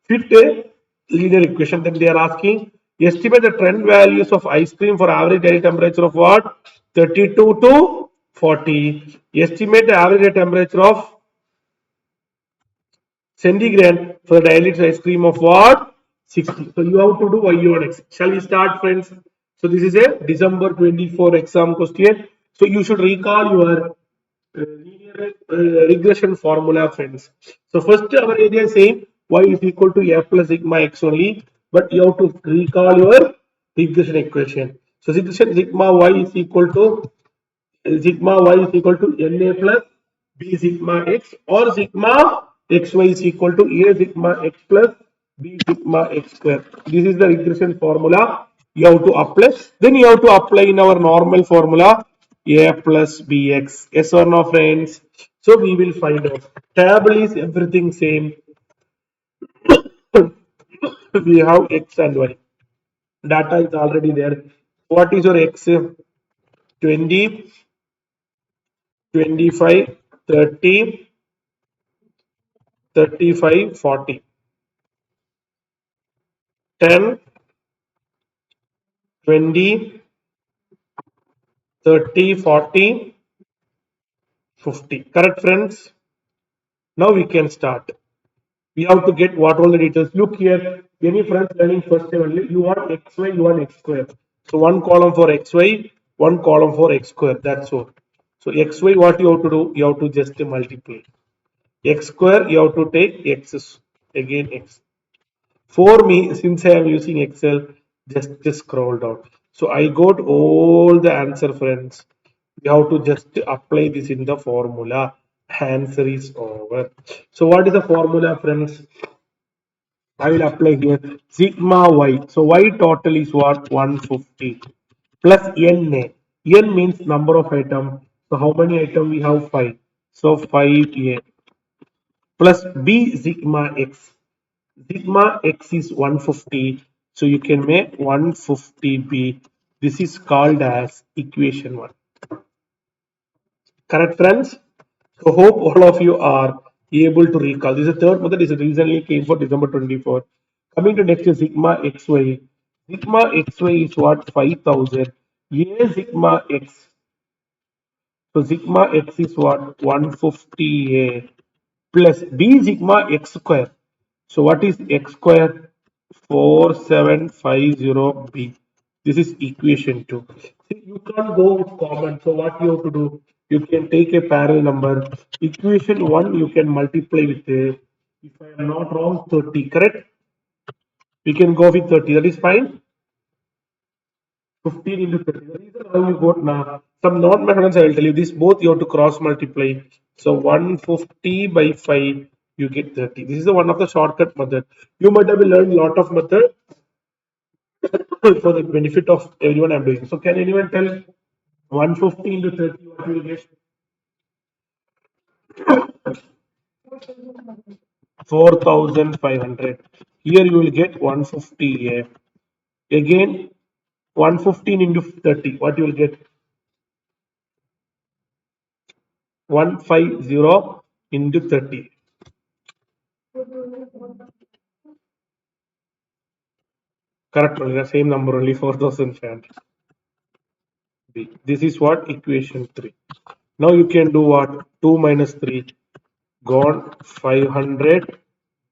Fit a linear equation, then they are asking, estimate the trend values of ice cream for average daily temperature of what? 32 to 40. Estimate the average day temperature of centigrade for the daily ice cream of what? 60. So you have to do y on x. Shall we start, friends? So this is a December 24 exam question. So you should recall your linear regression formula, friends. So first our area is same, y is equal to f plus sigma x only, but you have to recall your regression equation. So sigma y is equal to sigma y is equal to na plus b sigma x, or sigma xy is equal to a sigma x plus b sigma x square. This is the regression formula you have to apply. Then you have to apply in our normal formula a plus bx. Yes or no, friends? So we will find out. Table is everything same. We have x and y. Data is already there. What is your x? 20, 25, 30, 35, 40, 10, 20, 30, 40, 50. Correct, friends? Now we can start. We have to get what all the details. Look here, any friends learning first time only, you want xy, you want x square. So one column for xy, one column for x square. That's all. So xy, what you have to do? You have to just multiply. X square, you have to take x again x. For me, since I am using Excel, just scroll down. So I got all the answer, friends. You have to just apply this in the formula. Answer is over. So what is the formula, friends? I will apply here sigma y. So y total is what? 150 plus NA. N means number of items. So how many items we have? 5. So 5A plus B sigma x. Sigma x is 150. So you can make 150B. This is called as equation 1. Correct, friends? So hope all of you are able to recall. This is the third method. This recently came for December 24. Coming to next is sigma xy. Sigma xy is what? 5000. A sigma x. So sigma x is what? 150A plus B sigma x square. So what is x square? 4750B. This is equation 2. See, you can't go with common. So what you have to do? You can take a parallel number. Equation 1 you can multiply with, if I am not wrong, 30. Correct? We can go with 30. That is fine. 15 into 30. The reason why you got now some non-methods I will tell you this both you have to cross multiply. So 150 by 5 you get 30. This is the one of the shortcut method. You might have learned a lot of method for the benefit of everyone I'm doing. So can anyone tell 150 into 30 what you will get? 4500. Here you will get 150 again 115 into 30 what you will get? 150 into 30. Correct, only the same number only 4500. B. This is what equation 3. Now you can do what? 2 minus 3 gone 500.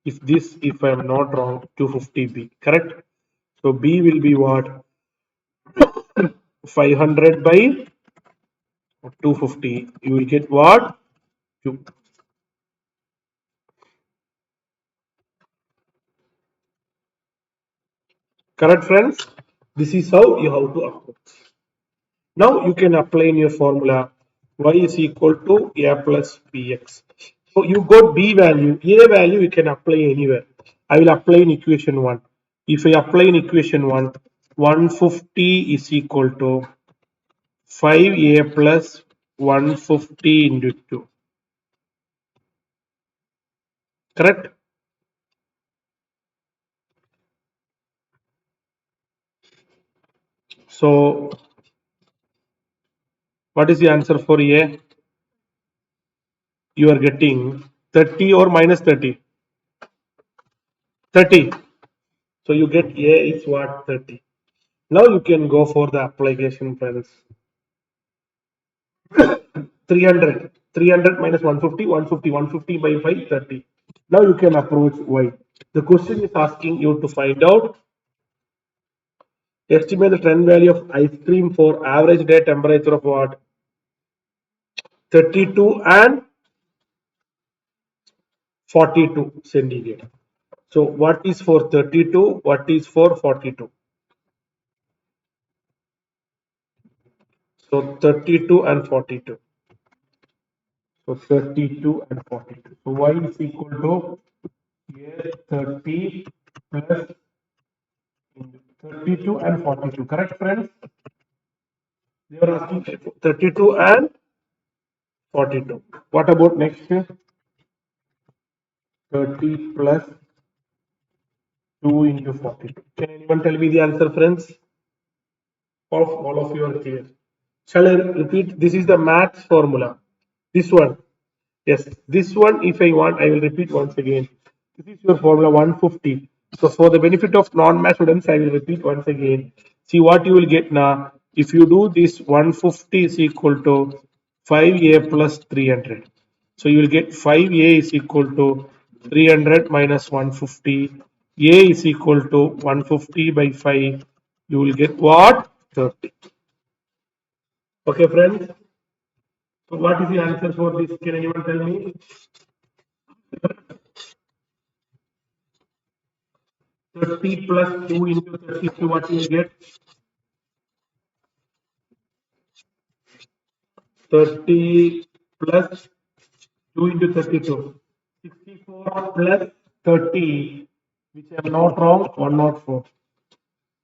If this, if I am not wrong, 250B. Correct? So B will be what? 500 by 250. You will get what? 2. Correct, friends? This is how you have to approach. Now you can apply in your formula y is equal to a plus bx. So you got b value, a value you can apply anywhere. I will apply in equation 1. If I apply in equation 1, 150 is equal to 5a plus 150 into 2. Correct? So what is the answer for a? You are getting 30 or minus 30? 30. So you get a is what? 30. Now you can go for the application, friends. 300. 300 minus 150, 150, 150 by 5, 30. Now you can approach y. The question is asking you to find out, estimate the trend value of ice cream for average day temperature of what? 32 and 42 centigrade. So what is for 32? What is for 42? So 32 and 42. So 32 and 42. So y is equal to here 30 plus 32 and 42. Correct, friends? They were asking 32 and 42. What about next? 30 plus 2 into 42. Can anyone tell me the answer, friends? All of you are clear. Shall I repeat? This is the maths formula. This one. Yes, this one, if I want, I will repeat once again. This is your formula 150. So for the benefit of non-math students, I will repeat once again. See what you will get now. If you do this, 150 is equal to 5a plus 300. So you will get 5a is equal to 300 minus 150. A is equal to 150 by 5. You will get what? 30. Okay, friends. So what is the answer for this? Can anyone tell me? 30 plus 2 into 32, what you will get? 30 plus 2 into 32. 64 plus 30, which I am not wrong, 104.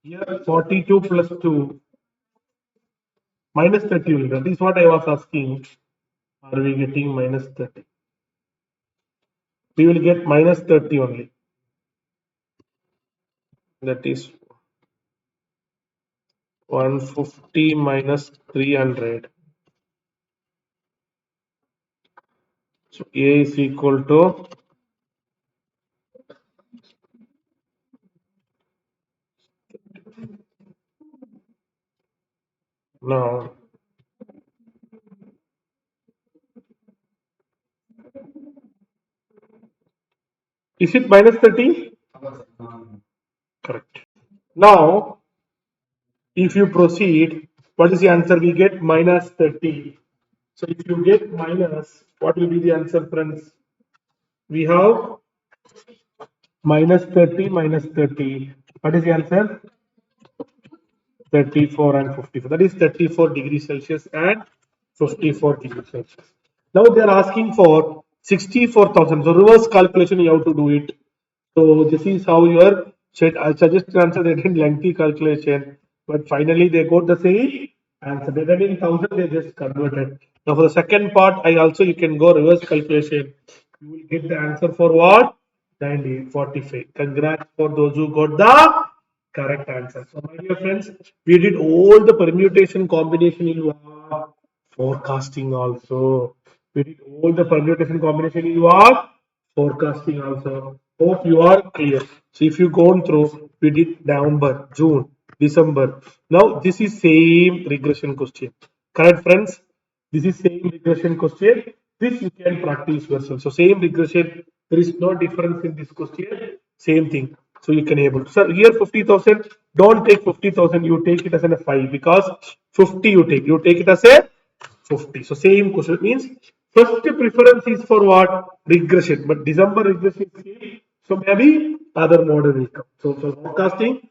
Here 42 plus 2 minus 30 only. That is what I was asking. Are we getting minus 30? We will get minus 30 only. That is 150 minus 300. So A is equal to now. Is it minus 30? Correct. Now, if you proceed, what is the answer? We get minus 30. So if you get minus, what will be the answer, friends? We have minus 30 minus 30. What is the answer? 34 and 54. That is 34 degrees Celsius and 54 degrees Celsius. Now they are asking for 64,000. So reverse calculation, you have to do it. So this is how your I suggest answer. They did lengthy calculation, but finally they got the same answer. They did in thousand, they just converted. Now for the second part, I also you can go reverse calculation. You will get the answer for what? 9045. Congrats for those who got the correct answer. So my dear friends, we did all the permutation combination in what? Forecasting also. We did all the permutation combination in what? Forecasting also. Hope you are clear. So if you gone through, we did November, June, December. Now this is same regression question. Correct, friends? This is same regression question. This you can practice yourself. So same regression. There is no difference in this question. Same thing. So you can able. So here 50,000. Don't take 50,000. You take it as a 5 because 50 you take. You take it as a 50. So same question means first preference is for what? Regression. But December regression is same. So maybe other model will come. So for forecasting,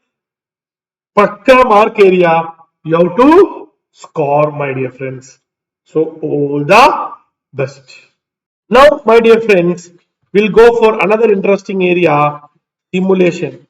Pakka mark area you have to score, my dear friends. So all the best. Now, my dear friends, we'll go for another interesting area, simulation.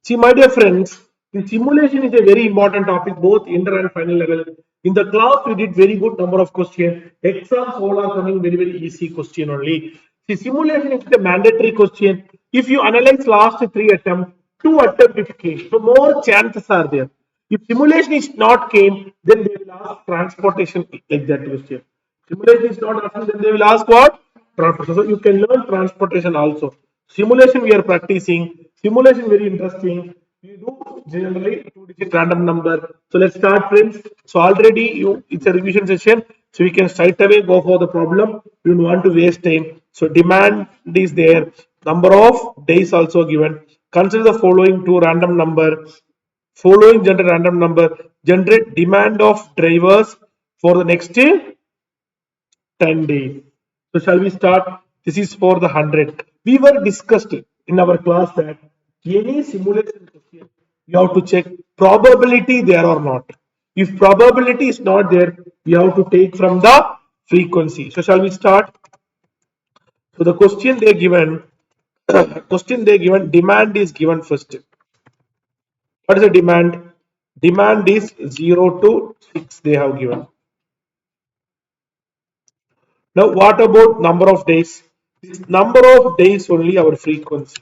See, my dear friends, the simulation is a very important topic, both inter and final level. In the class, we did very good number of questions. Exams all are coming very, very easy question only. See, simulation is the mandatory question. If you analyze last three attempts, two attempts it came. So more chances are there. If simulation is not came, then they will ask transportation like that question. Simulation is not asking, then they will ask what? Transportation. So you can learn transportation also. Simulation we are practicing. Simulation very interesting. We do generally two-digit random number. So let's start, friends. So already it's a revision session. So we can straight away go for the problem. We don't want to waste time. So demand is there. Number of days also given. Consider the following two random number. Following generate random number. Generate demand of drivers for the next 10 days. So shall we start? This is for the 100. We were discussed in our class that any simulation question, you have to check probability there or not. If probability is not there, we have to take from the frequency. So shall we start? So the question they given, demand is given first. What is the demand? Demand is 0 to 6 they have given. Now, what about number of days? This number of days only our frequency.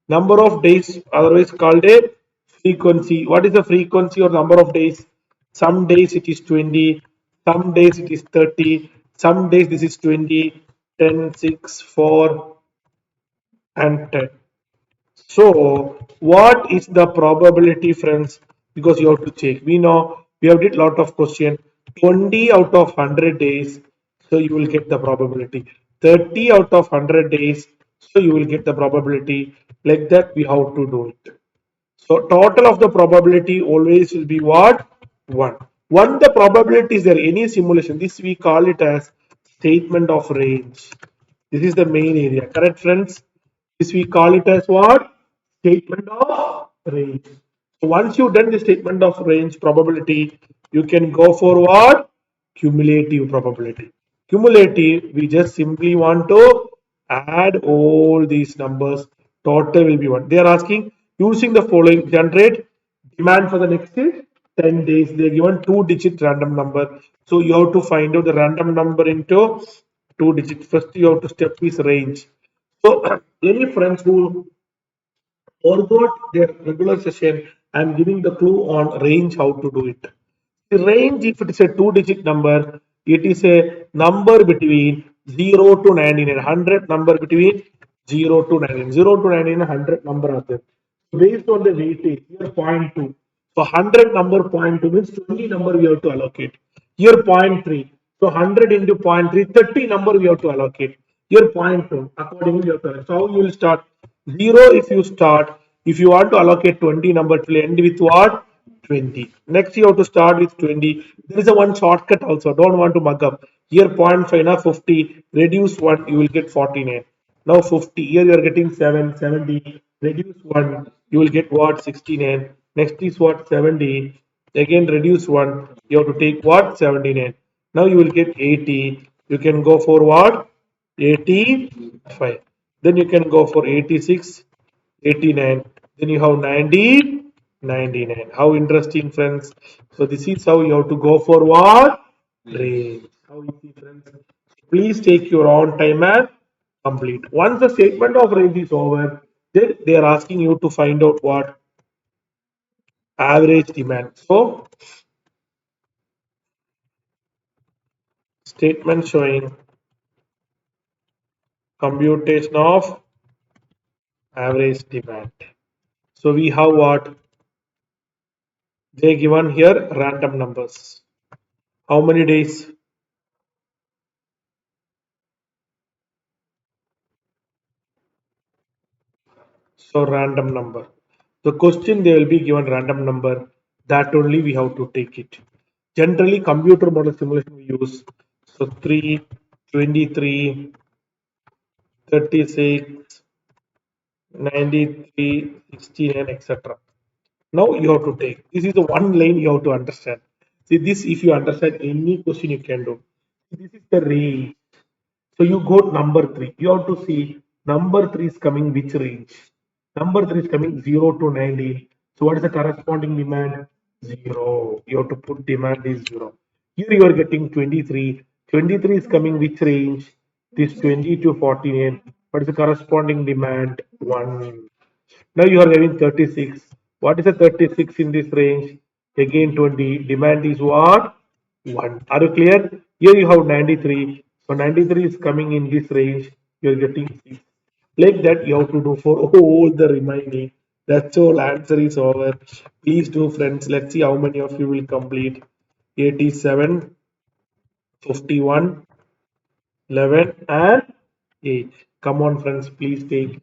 Number of days, otherwise called a frequency. What is the frequency or number of days? Some days it is 20, some days it is 30, some days this is 20, 10, 6, 4, and 10. So, what is the probability, friends? Because you have to check. We know we have did lot of question. 20 out of 100 days, so you will get the probability. 30 out of 100 days, so you will get the probability. Like that, we have to do it. So total of the probability always will be what? 1. One, the probability is there any simulation. This we call it as statement of range. This is the main area. Correct, friends? This we call it as what? Statement of range. So once you've done the statement of range probability, you can go for what? Cumulative probability. Cumulative, we just simply want to add all these numbers. Total will be 1. They are asking using the following generate demand for the next 10 days. They are given 2-digit random number. So you have to find out the random number into 2 digits. First you have to step is range. So any friends who forgot their regular session, I am giving the clue on range how to do it. The range, if it is a 2-digit number, it is a number between 0 to 99, 100 number between 0 to 99. 0 to 99, 100 number are there. Based on the weightage, here 0.2. So 100 number 0.2 means 20 number we have to allocate. Here 0.3. So 100 into 0.3, 30 number we have to allocate. Here 0.2. Accordingly, you have to allocate. So how you will start? 0 if you start. If you want to allocate 20 number, it will end with what? 20. Next you have to start with 20. There is a one shortcut also. Don't want to mug up. Here 0.5 now 50. Reduce 1, you will get 49. Now 50. Here you are getting 7, 70. Reduce 1, you will get what? 69. Next is what? 70. Again reduce 1. You have to take what? 79. Now you will get 80. You can go for what? 85. Then you can go for 86. 89, then you have 90, 99. How interesting, friends. So this is how you have to go for what? Range. How easy, friends. Please take your own time and complete. Once the statement of range is over, then they are asking you to find out what? Average demand. So statement showing computation of average demand. So we have what? They given here random numbers. How many days? So random number. The question they will be given random number. That only we have to take it. Generally, computer model simulation we use. So 3, 23, 36, 93, 69, etc. Now you have to take. This is the one line you have to understand. See this if you understand any question you can do. This is the range. So you go number 3. You have to see number 3 is coming which range. Number 3 is coming 0 to 90. So what is the corresponding demand? 0. You have to put demand is 0. Here you are getting 23. 23 is coming which range? This 20 to 49. What is the corresponding demand? 1. Now you are having 36. What is the 36 in this range? Again 20. Demand is what? 1. Are you clear? Here you have 93. So 93 is coming in this range. You are getting 6. Like that you have to do for all the remaining. That's all. Answer is over. Please do, friends. Let's see how many of you will complete. 87, 51, 11, and 8. Come on, friends. Please take.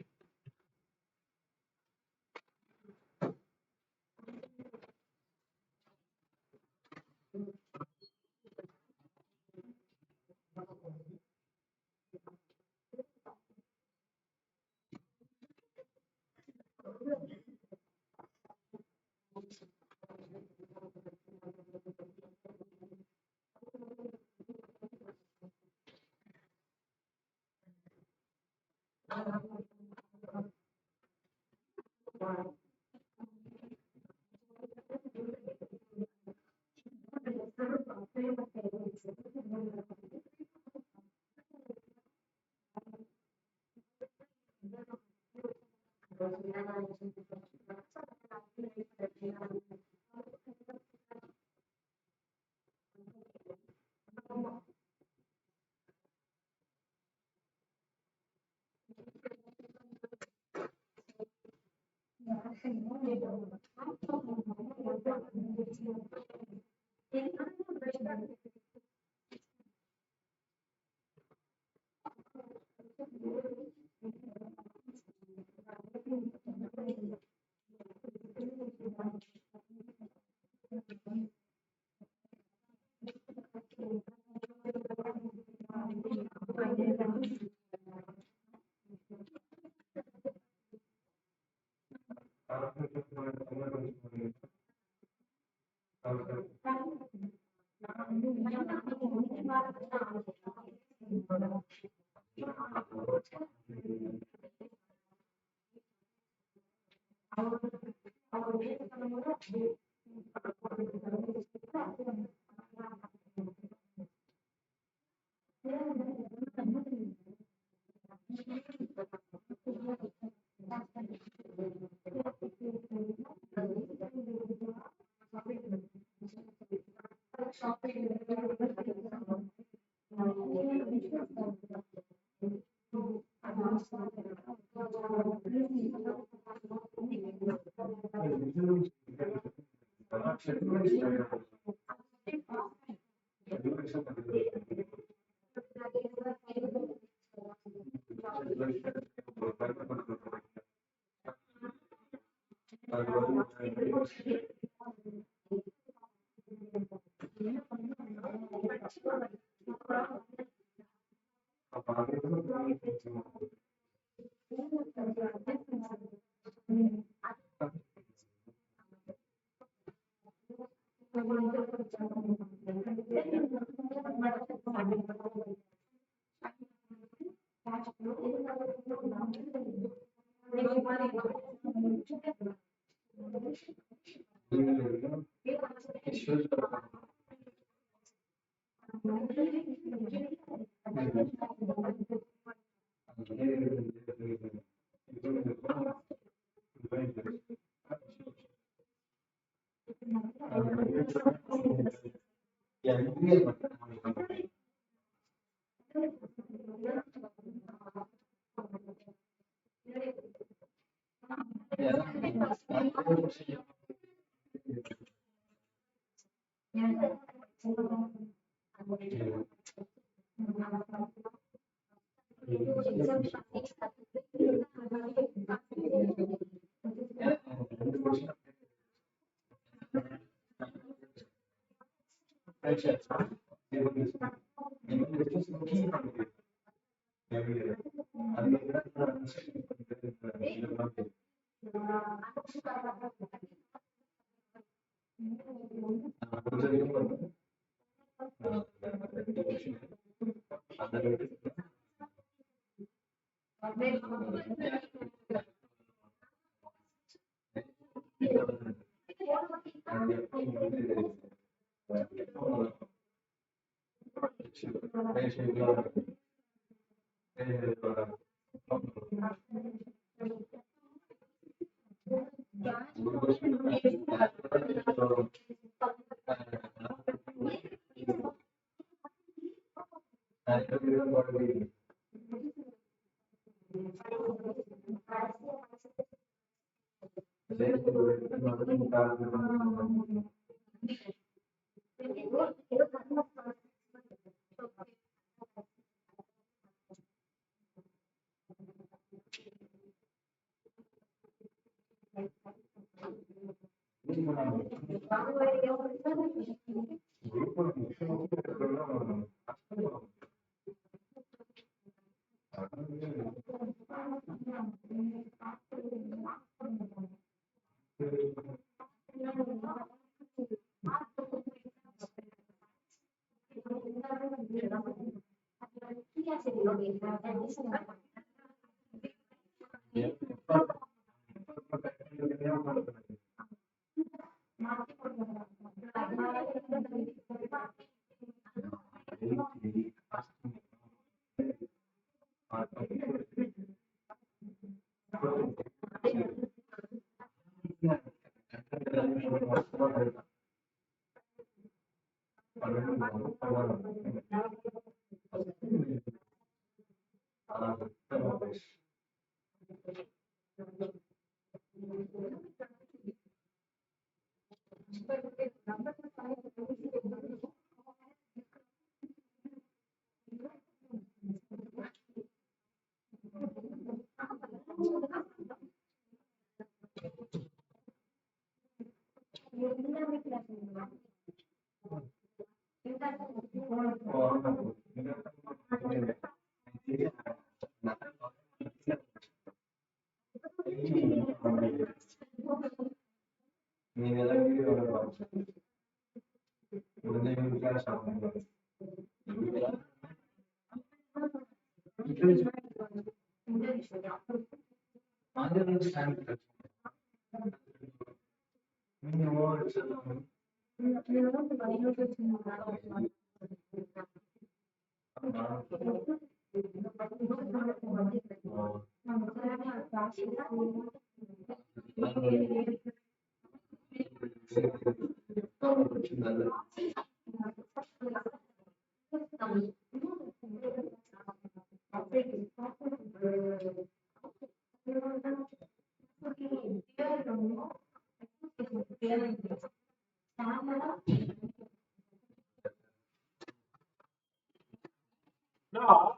Now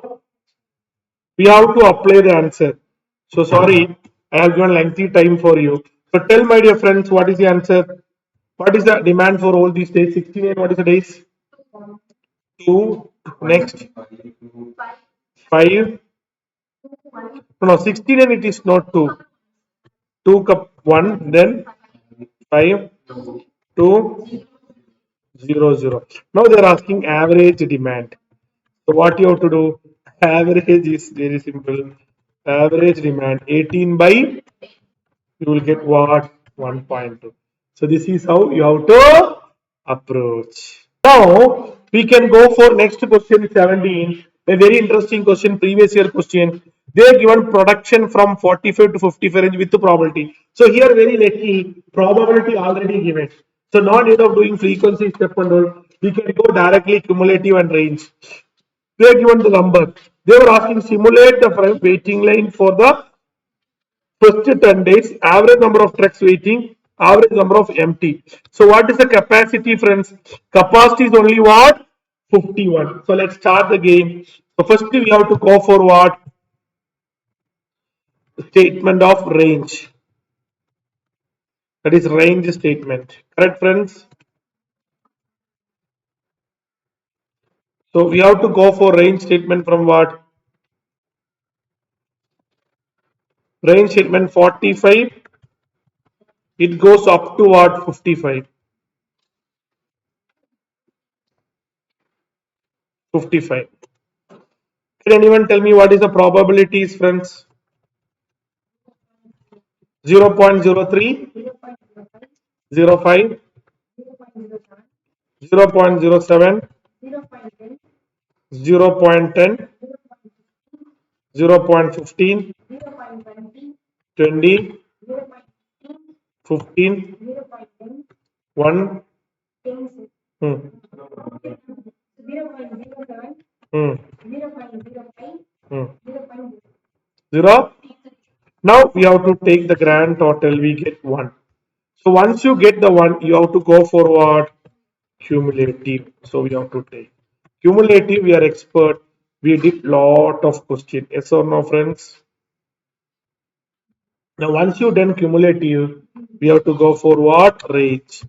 we have to apply the answer. So sorry, I have given lengthy time for you. So tell my dear friends, what is the answer? What is the demand for all these days? 69, what is the days? 2, next 5. No, no, 69 it is not 2. 2 cup 1, then 5, 2, 0, 0. Now they are asking average demand. So what you have to do? Average is very simple. Average demand 18 by you will get what 1.2. So this is how you have to approach. Now we can go for next question 17. A very interesting question, previous year question. They are given production from 45 to 55 range with the probability. So here very lucky, probability already given. So no need of doing frequency step and all. We can go directly cumulative and range. They are given the number. They were asking simulate the waiting line for the first 10 days, average number of trucks waiting, average number of empty. So what is the capacity, friends? Capacity is only what? 51. So let's start the game. So first we have to go for what? Statement of range. That is range statement. Correct, friends? So we have to go for range statement from what? Range statement 45. It goes up to what? 55. 55. Can anyone tell me what is the probabilities, friends? 0.03, 0.05, 0.07, 0.10, 0.15, 20, 15, 1, hmm, hmm, hmm. 0. Now we have to take the grand total, we get 1. So once you get the 1, you have to go forward cumulative. So we have to take cumulative, we are expert. We did lot of question. Yes or no, friends? Now once you done cumulative, we have to go for what? Range.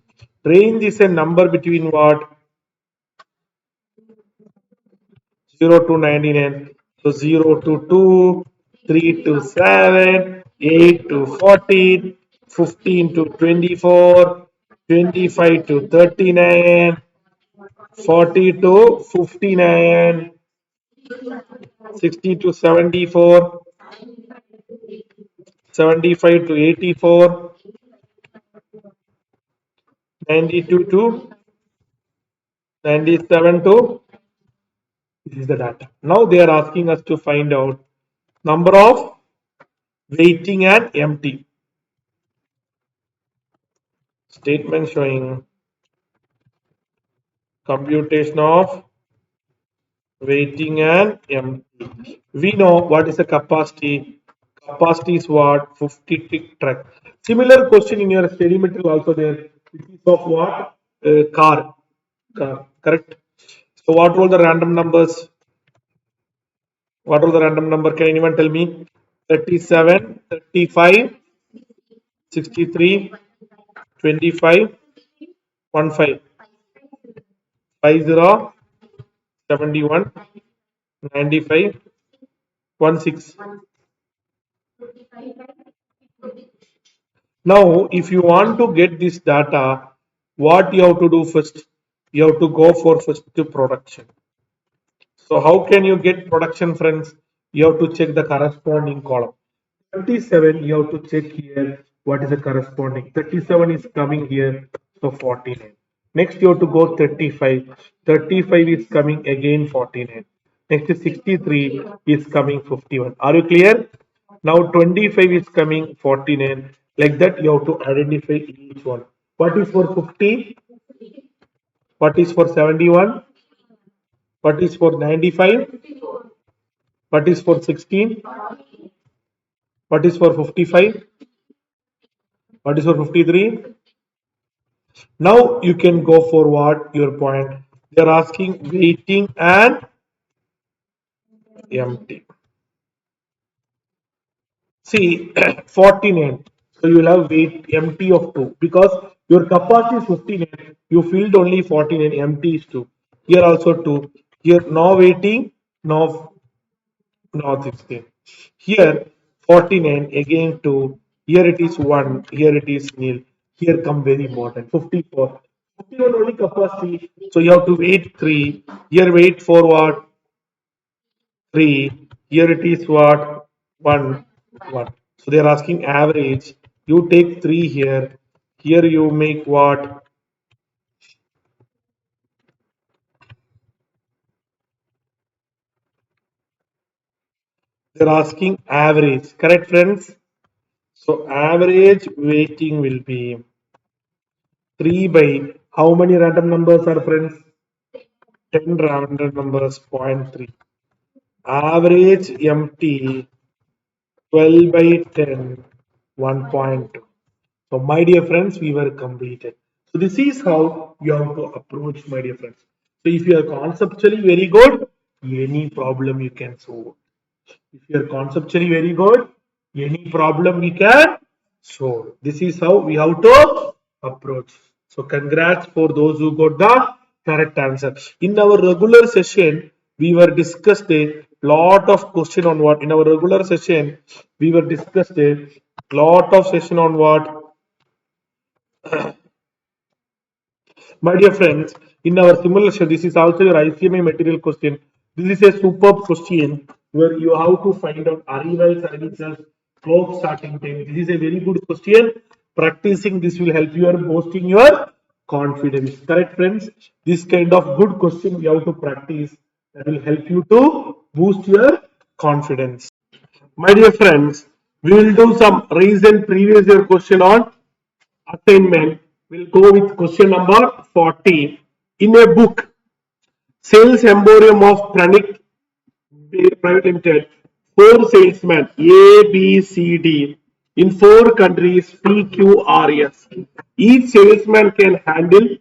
Range is a number between what? 0 to 99. So 0 to 2, 3 to 7, 8 to 14, 15 to 24, 25 to 39, 40 to 59, 60 to 74, 75 to 84, 92 to 97 to this is the data. Now they are asking us to find out number of waiting and empty. Statement showing computation of waiting and empty. We know what is the capacity. Capacity is what? 50 tick truck. Similar question in your study material also there. It is of what? Car. Car. Correct. So what were the random numbers? What was the random number? Can anyone tell me? 37, 35, 63, 25, 15, 50, 71, 95, 16. Now, if you want to get this data, what you have to do first? You have to go for first to production. So how can you get production, friends? You have to check the corresponding column. 37, you have to check here What is the corresponding? 37 is coming here, so 49. Next, you have to go 35. 35 is coming again 49. Next is 63 is coming 51. Are you clear? Now 25 is coming 49. Like that, you have to identify each one. What is for 50? What is for 71? What is for 95? What is for 16? What is for 55? What is for 53? Now you can go for what your point. They are asking waiting and empty. See 49. So you will have weight empty of 2 because your capacity is 59. You filled only 49. Empty is 2. Here also 2. Here no waiting, no no 16. Here 49 again 2. Here it is 1. Here it is nil. Here come very important 54. 51 only capacity. So you have to wait 3. Here wait for what? 3. Here it is what? 1. 1. So they are asking average. You take 3 here. Here you make what? They are asking average. Correct, friends? So average weighting will be 3 by how many random numbers are, friends? 10 random numbers, 0.3. Average empty 12 by 10, 1.2. So, my dear friends, we were completed. So, this is how you have to approach, my dear friends. So, if you are conceptually very good, any problem you can solve. If you are conceptually very good, any problem we can solve. This is how we have to approach. So congrats for those who got the correct answer. In our regular session, we were discussed a lot of question on what. In our regular session, we were discussed a lot of session on what. My dear friends, in our simulation, this is also your ICMA material question. This is a superb question where you have to find out arrival services, clock starting time. This is a very good question. Practicing this will help you in boosting your confidence. Correct, friends? This kind of good question you have to practice that will help you to boost your confidence. My dear friends, we will do some recent previous year question on assignment. We'll go with question number 40. In a book, Sales Emporium of Pranik Private Limited, four salesmen A, B, C, D in four countries PQRS. Each salesman can handle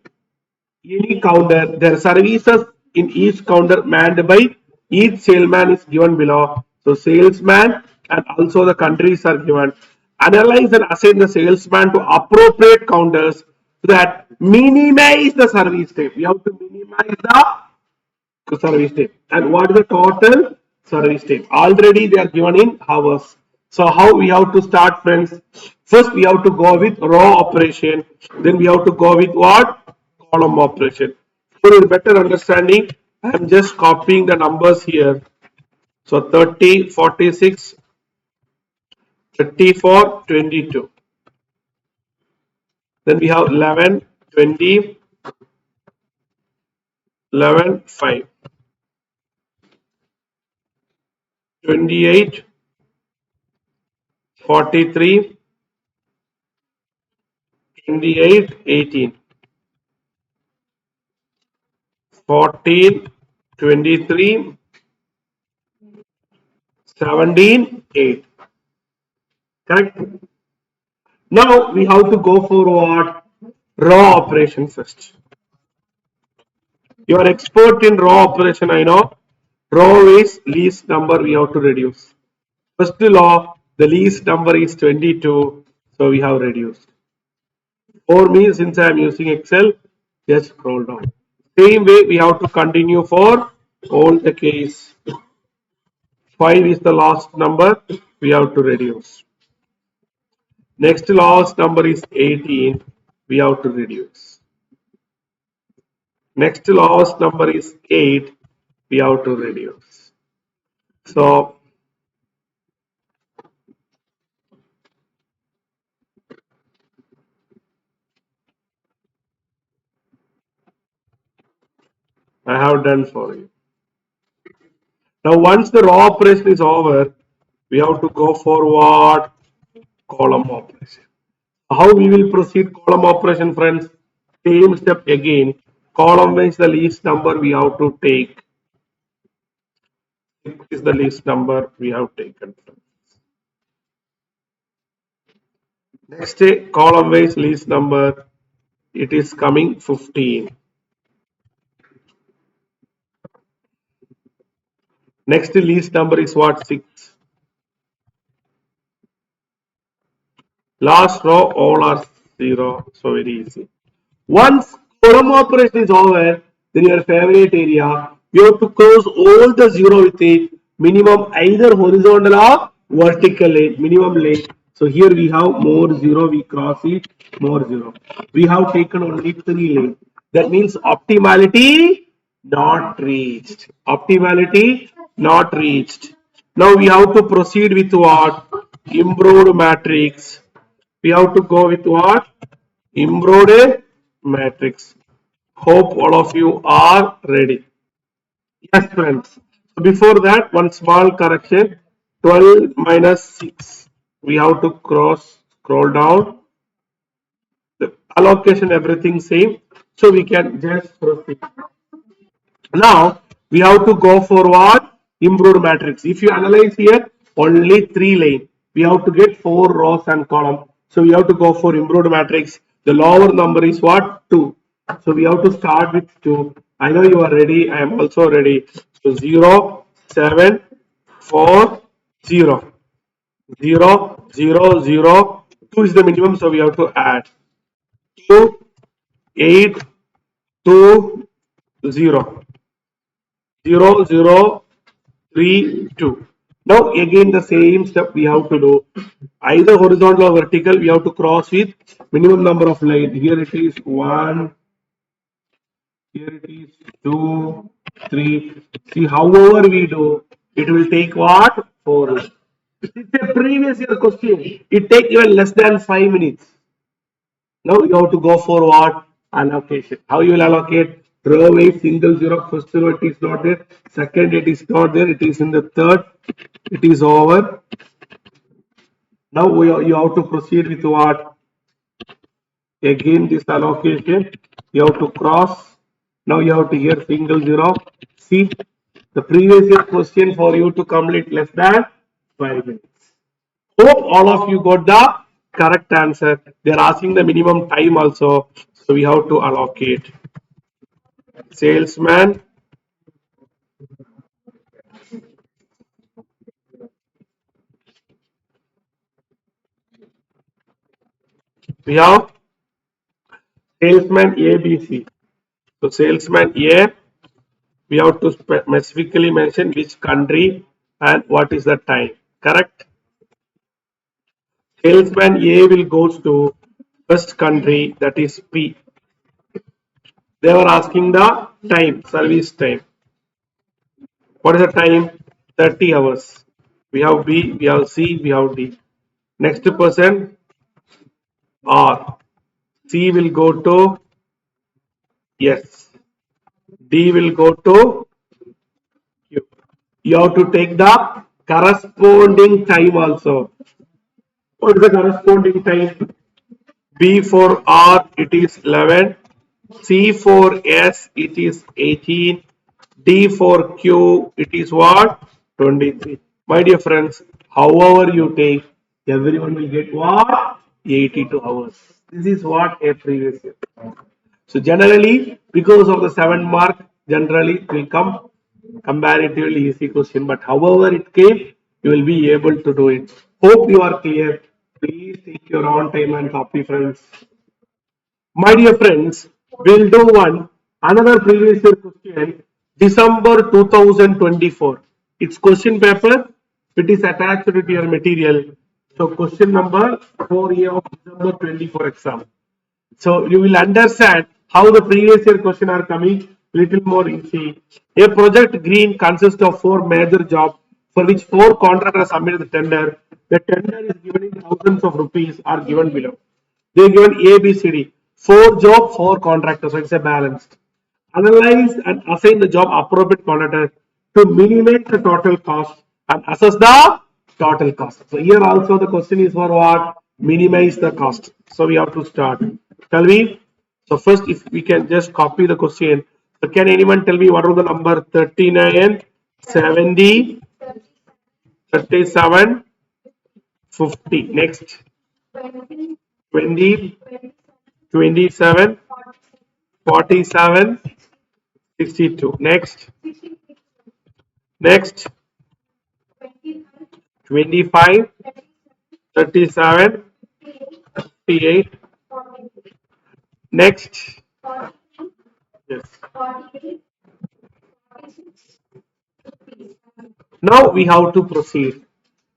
any counter. Their services in each counter manned by each salesman is given below. So salesman and also the countries are given. Analyze and assign the salesman to appropriate counters so that minimize the service time. We have to minimize the service time. And what is the total service time? Already they are given in hours. So how we have to start, friends? First we have to go with row operation. Then we have to go with what? Column operation. For your better understanding, I am just copying the numbers here. So 30, 46, 34, 22. Then we have 11, 20, 11, 5, 28, 43, 28, 18, 14, 23, 17, 8. Correct? Now we have to go for what? Raw operation first. You are expert in raw operation, I know. Raw is least number we have to reduce. First law, the least number is 22, so we have reduced. For me, since I am using Excel, just scroll down. Same way, we have to continue for all the case. 5 is the last number, we have to reduce. Next last number is 18, we have to reduce. Next last number is 8, we have to reduce. So have done for you. Now, once the row operation is over, we have to go forward column operation. How we will proceed column operation, friends? Same step again. Column wise, the least number we have to take. This is the least number we have taken. Next column wise least number, it is coming 15. Next least number is what? 6. Last row all are 0. So very easy. Once column operation is over, then your favorite area, you have to close all the 0 with a minimum either horizontal or vertical lane, minimum lane. So here we have more 0, we cross it, more 0. We have taken only 3 lane. That means optimality not reached. Optimality not reached. Now we have to proceed with what? Improved matrix. We have to go with what? Improved matrix. Hope all of you are ready. Yes, friends. So before that, one small correction. 12 minus 6. We have to scroll down. The allocation, everything same. So we can just proceed. Now we have to go for what? Improved matrix. If you analyze here, only 3 lane. We have to get 4 rows and column. So we have to go for improved matrix. The lower number is what? 2. So we have to start with 2. I know you are ready. I am also ready. So 0, 7, 4, 0. 0, 0, 0. 2 is the minimum. So we have to add 2, 8, 2, 0. 0, 0, 3, 2. Now again the same step we have to do. Either horizontal or vertical, we have to cross with minimum number of lines. Here it is 1, here it is 2, 3. See, however we do, it will take what? 4. It's a previous year question. It takes even less than 5 minutes. Now you have to go for what? Allocation. How you will allocate? Row wise single 0. First row it is not there. Second it is not there. It is in the third. It is over. Now you have to proceed with what? Again this allocation. You have to cross. Now you have to here single 0. See the previous year question for you to complete less than 5 minutes. Hope all of you got the correct answer. They are asking the minimum time also. So we have to allocate. Salesman, we have salesman A, B, C. So salesman A, we have to specifically mention which country and what is the time. Correct? Salesman A will goes to first country, that is P. They were asking the time, service time. What is the time? 30 hours. We have B, we have C, we have D. Next person R. C will go to S. D will go to Q. You have to take the corresponding time also. What is the corresponding time? B for R it is 11. C for S it is 18. D for Q it is what? 23. My dear friends, however you take, everyone will get what? 82 hours. This is what a previous year. So generally, because of the 7 mark, generally it will come comparatively easy question. But however it came, you will be able to do it. Hope you are clear. Please take your own time and copy, friends. My dear friends, we'll do another previous year question, December 2024. It's question paper. It is attached to your material. So question number 4A of December 24 exam. So you will understand how the previous year question are coming little more easy. A project green consists of 4 major jobs for which 4 contractors submitted the tender. The tender is given in thousands of rupees are given below. They are given A, B, C, D. 4 job, 4 contractors. So it's a balanced. Analyze and assign the job appropriate contractor to minimize the total cost and assess the total cost. So here also the question is for what? Minimize the cost. So we have to start. Tell me. So first, if we can just copy the question. So can anyone tell me what are the number 39, 70, 37, 50? Next, 20, 27, 47, 62. Next, 25, 37, 58. Next, yes. Now we have to proceed.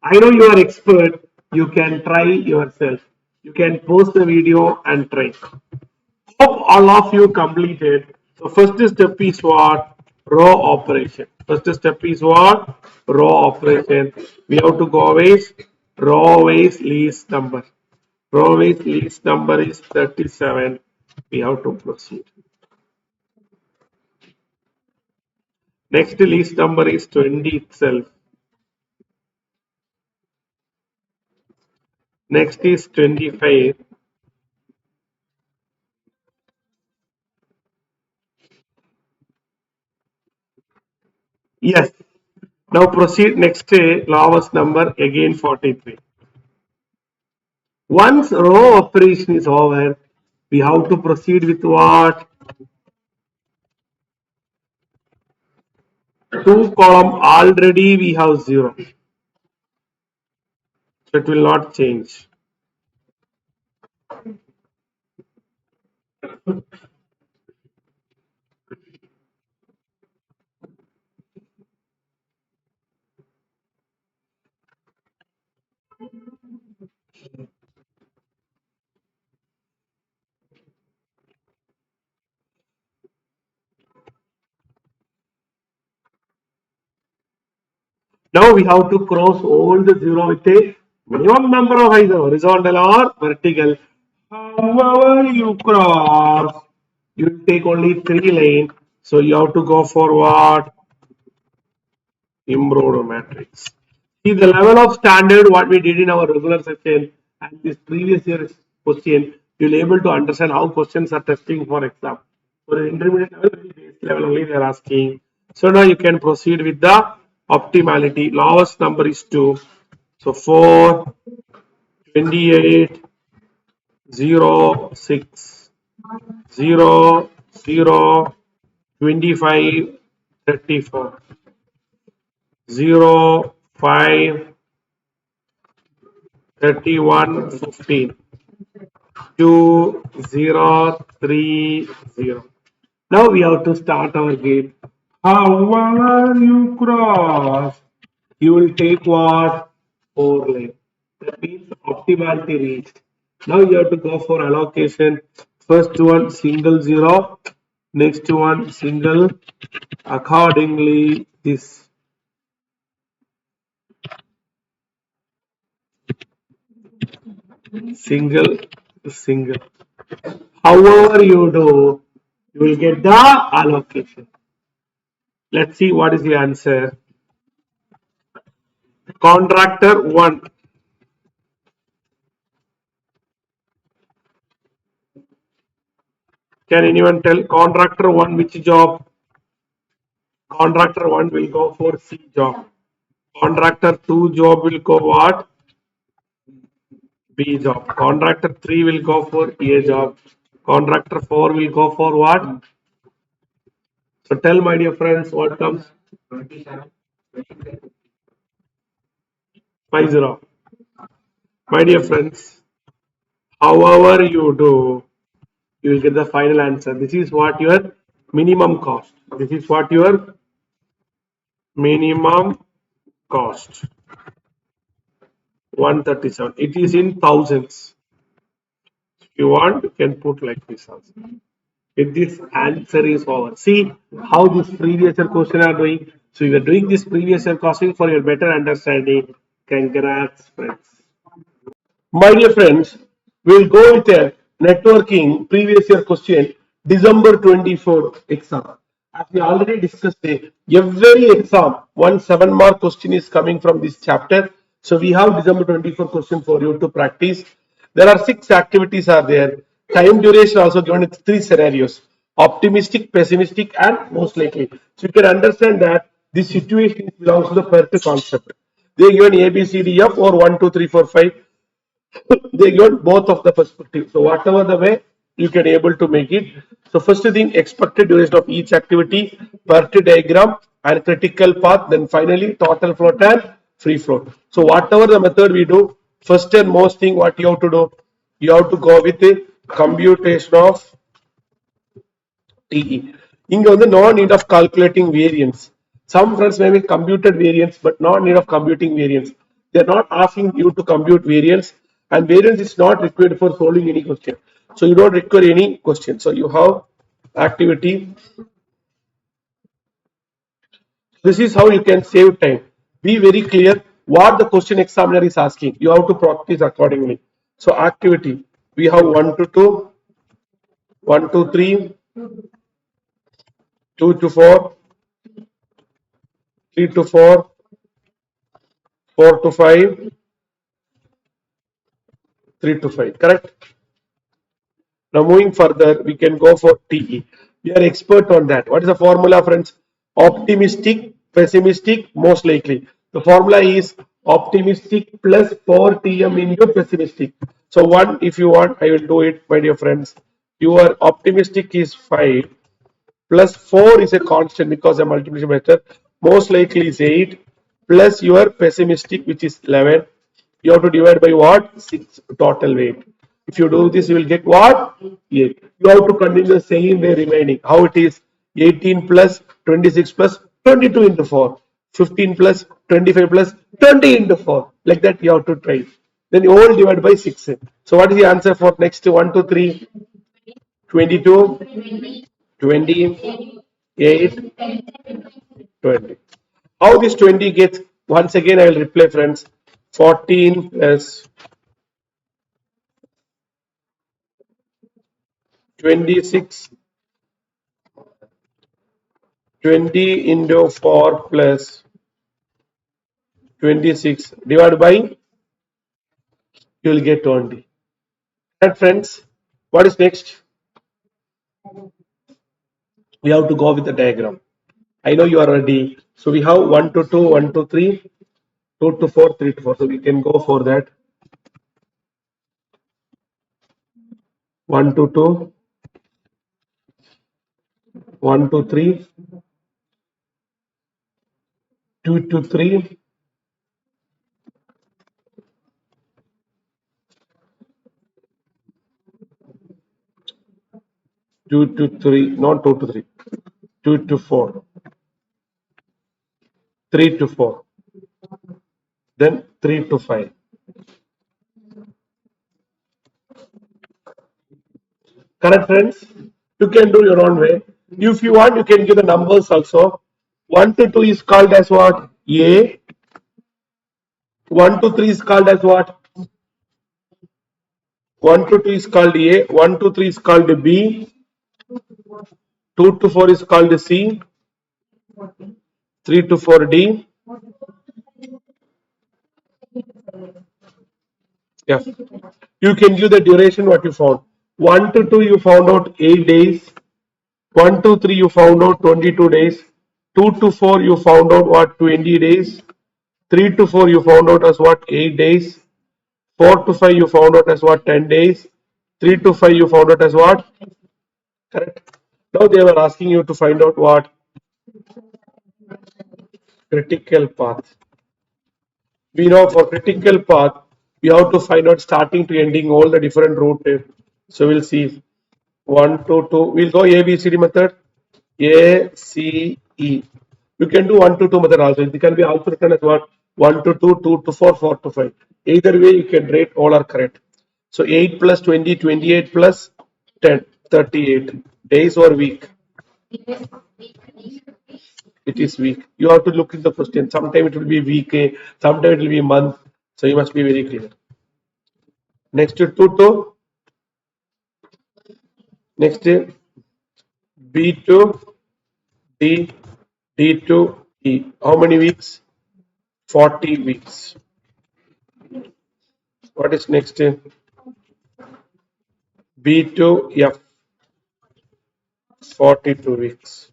I know you are expert. You can try yourself. You can post the video and try. Hope all of you completed. So first step is what? Row operation. First step is what? Row operation. We have to go with row wise least number. Row wise least number is 37. We have to proceed. Next least number is 20 itself. Next is 25. Yes. Now proceed next lowest number again 43. Once row operation is over, we have to proceed with what? Two column already we have 0. So it will not change. Now we have to cross all the 0 with a minimum number of either horizontal or vertical. However you cross, you will take only 3 lane. So you have to go for what? Improved matrix. See the level of standard what we did in our regular session and this previous year's question, you'll able to understand how questions are testing for exam. For the intermediate level, base level only they are asking. So now you can proceed with the optimality. Lowest number is 2. So 4, 28, 0, 6, 0, 0, 25, 34. 0, 5, 31, 15, 2, 0, 3, 0. Now we have to start our game. However you cross, you will take what? 4 lane. That means optimality reached. Now you have to go for allocation. First one single 0, next one single. Accordingly, this single, single. However you do, you will get the allocation. Let's see what is the answer. Contractor 1. Can anyone tell contractor 1 which job? Contractor 1 will go for C job. Contractor 2 job will go what? B job. Contractor 3 will go for A job. Contractor 4 will go for what? So tell my dear friends what comes? 50. My dear friends, however you do, you will get the final answer. This is what your minimum cost. This is what your minimum cost. 137. It is in thousands. If you want, you can put like this also. If this answer is over. See how this previous year question are doing. So you are doing this previous year costing for your better understanding. Congrats, friends. My dear friends, we'll go with a networking previous year question December 24 exam. As we already discussed, every exam, 1 7 mark question is coming from this chapter. So we have December 24 question for you to practice. There are 6 activities are there. Time duration also given in 3 scenarios: optimistic, pessimistic, and most likely. So you can understand that this situation belongs to the PERT concept. They given A, B, C, D, F, or 1, 2, 3, 4, 5. They given both of the perspective. So whatever the way you can able to make it. So first thing, expected duration of each activity, PERT diagram and critical path, then finally total float and free float. So whatever the method we do, first and most thing what you have to do, you have to go with the computation of TE. இங்க வந்து no need of calculating variance. Some friends may be computed variance, but no need of computing variance. They are not asking you to compute variance, and variance is not required for solving any question. So you don't require any question. So you have activity. This is how you can save time. Be very clear what the question examiner is asking. You have to practice accordingly. So activity, we have 1 to 2, 1 to 3, 2 to 4, 3 to 4, 4 to 5, 3 to 5. Correct? Now moving further, we can go for TE. We are expert on that. What is the formula, friends? Optimistic, pessimistic, most likely. The formula is optimistic plus 4 TM into pessimistic. So one, if you want, I will do it, my dear friends. Your optimistic is 5 plus 4 is a constant because a multiplication method. Most likely is 8 plus your pessimistic, which is 11. You have to divide by what? 6 total weight. If you do this, you will get what? 8. You have to continue the same way remaining. How it is? 18 plus 26 plus 22 into 4. 15 plus 25 plus 20 into 4. Like that you have to try. Then you all divide by 6. So what is the answer for next 1, 2, 3? 22, 28, 20. How this 20 gets? Once again, I will reply, friends. 14 plus 26, 20 into 4 plus 26 divided by, you will get 20. And friends, what is next? We have to go with the diagram. I know you are ready. So we have 1 to 2, 1 to 3, 2 to 4, 3 to 4. So we can go for that. 1 to 2, 1 to 3, 2 to 3, 2 to 3, not 2 to 3, 2 to 4, 3 to 4, then 3 to 5. Correct, friends? You can do your own way. If you want, you can give the numbers also. 1 to 2 is called as what? A. 1 to 3 is called as what? 1 to 2 is called A. 1 to 3 is called B. 2 to 4 is called C. 3 to 4 D. Yeah. You can give the duration what you found. 1 to 2 you found out 8 days. 1 to 3 you found out 22 days. 2 to 4 you found out what? 20 days. 3 to 4 you found out as what? 8 days. 4 to 5 you found out as what? 10 days. 3 to 5 you found out as what? Correct. Now they were asking you to find out what? Critical path. We know for critical path, we have to find out starting to ending all the different route. So we'll see 1 to 2. We'll go A, B, C, D method. A, C, E. You can do 1 to 2 method also. It can be also written as what? 1 to 2, 2 to 4, 4 to 5. Either way, you can rate all are correct. So 8 plus 20, 28 plus 10, 38 days or week. It is week. You have to look at the question. Sometime it will be week, sometime it will be month. So you must be very clear. Next to 2 to next B2, D, D2, E. How many weeks? 40 weeks. What is next? B2, F, 42 weeks.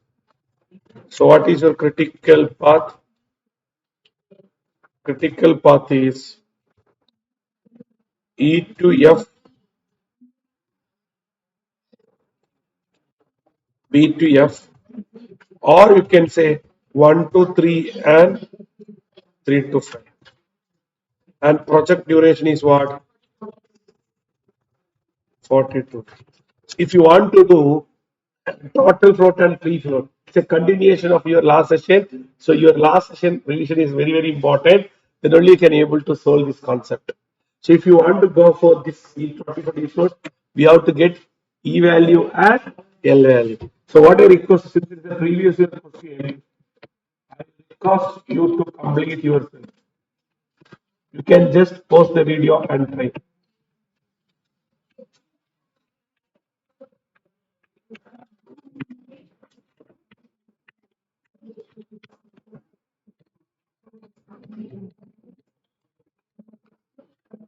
So what is your critical path? Critical path is E to F, B to F, or you can say 1 to 3 and 3 to 5. And project duration is what? 42. If you want to do total float and free float, it's a continuation of your last session. So your last session revision is very, very important. Then only you can able to solve this concept. So if you want to go for this E40 float, we have to get E value and L value. So what I request, since it's a previous year question, I request you to complete yourself. You can just post the video and try.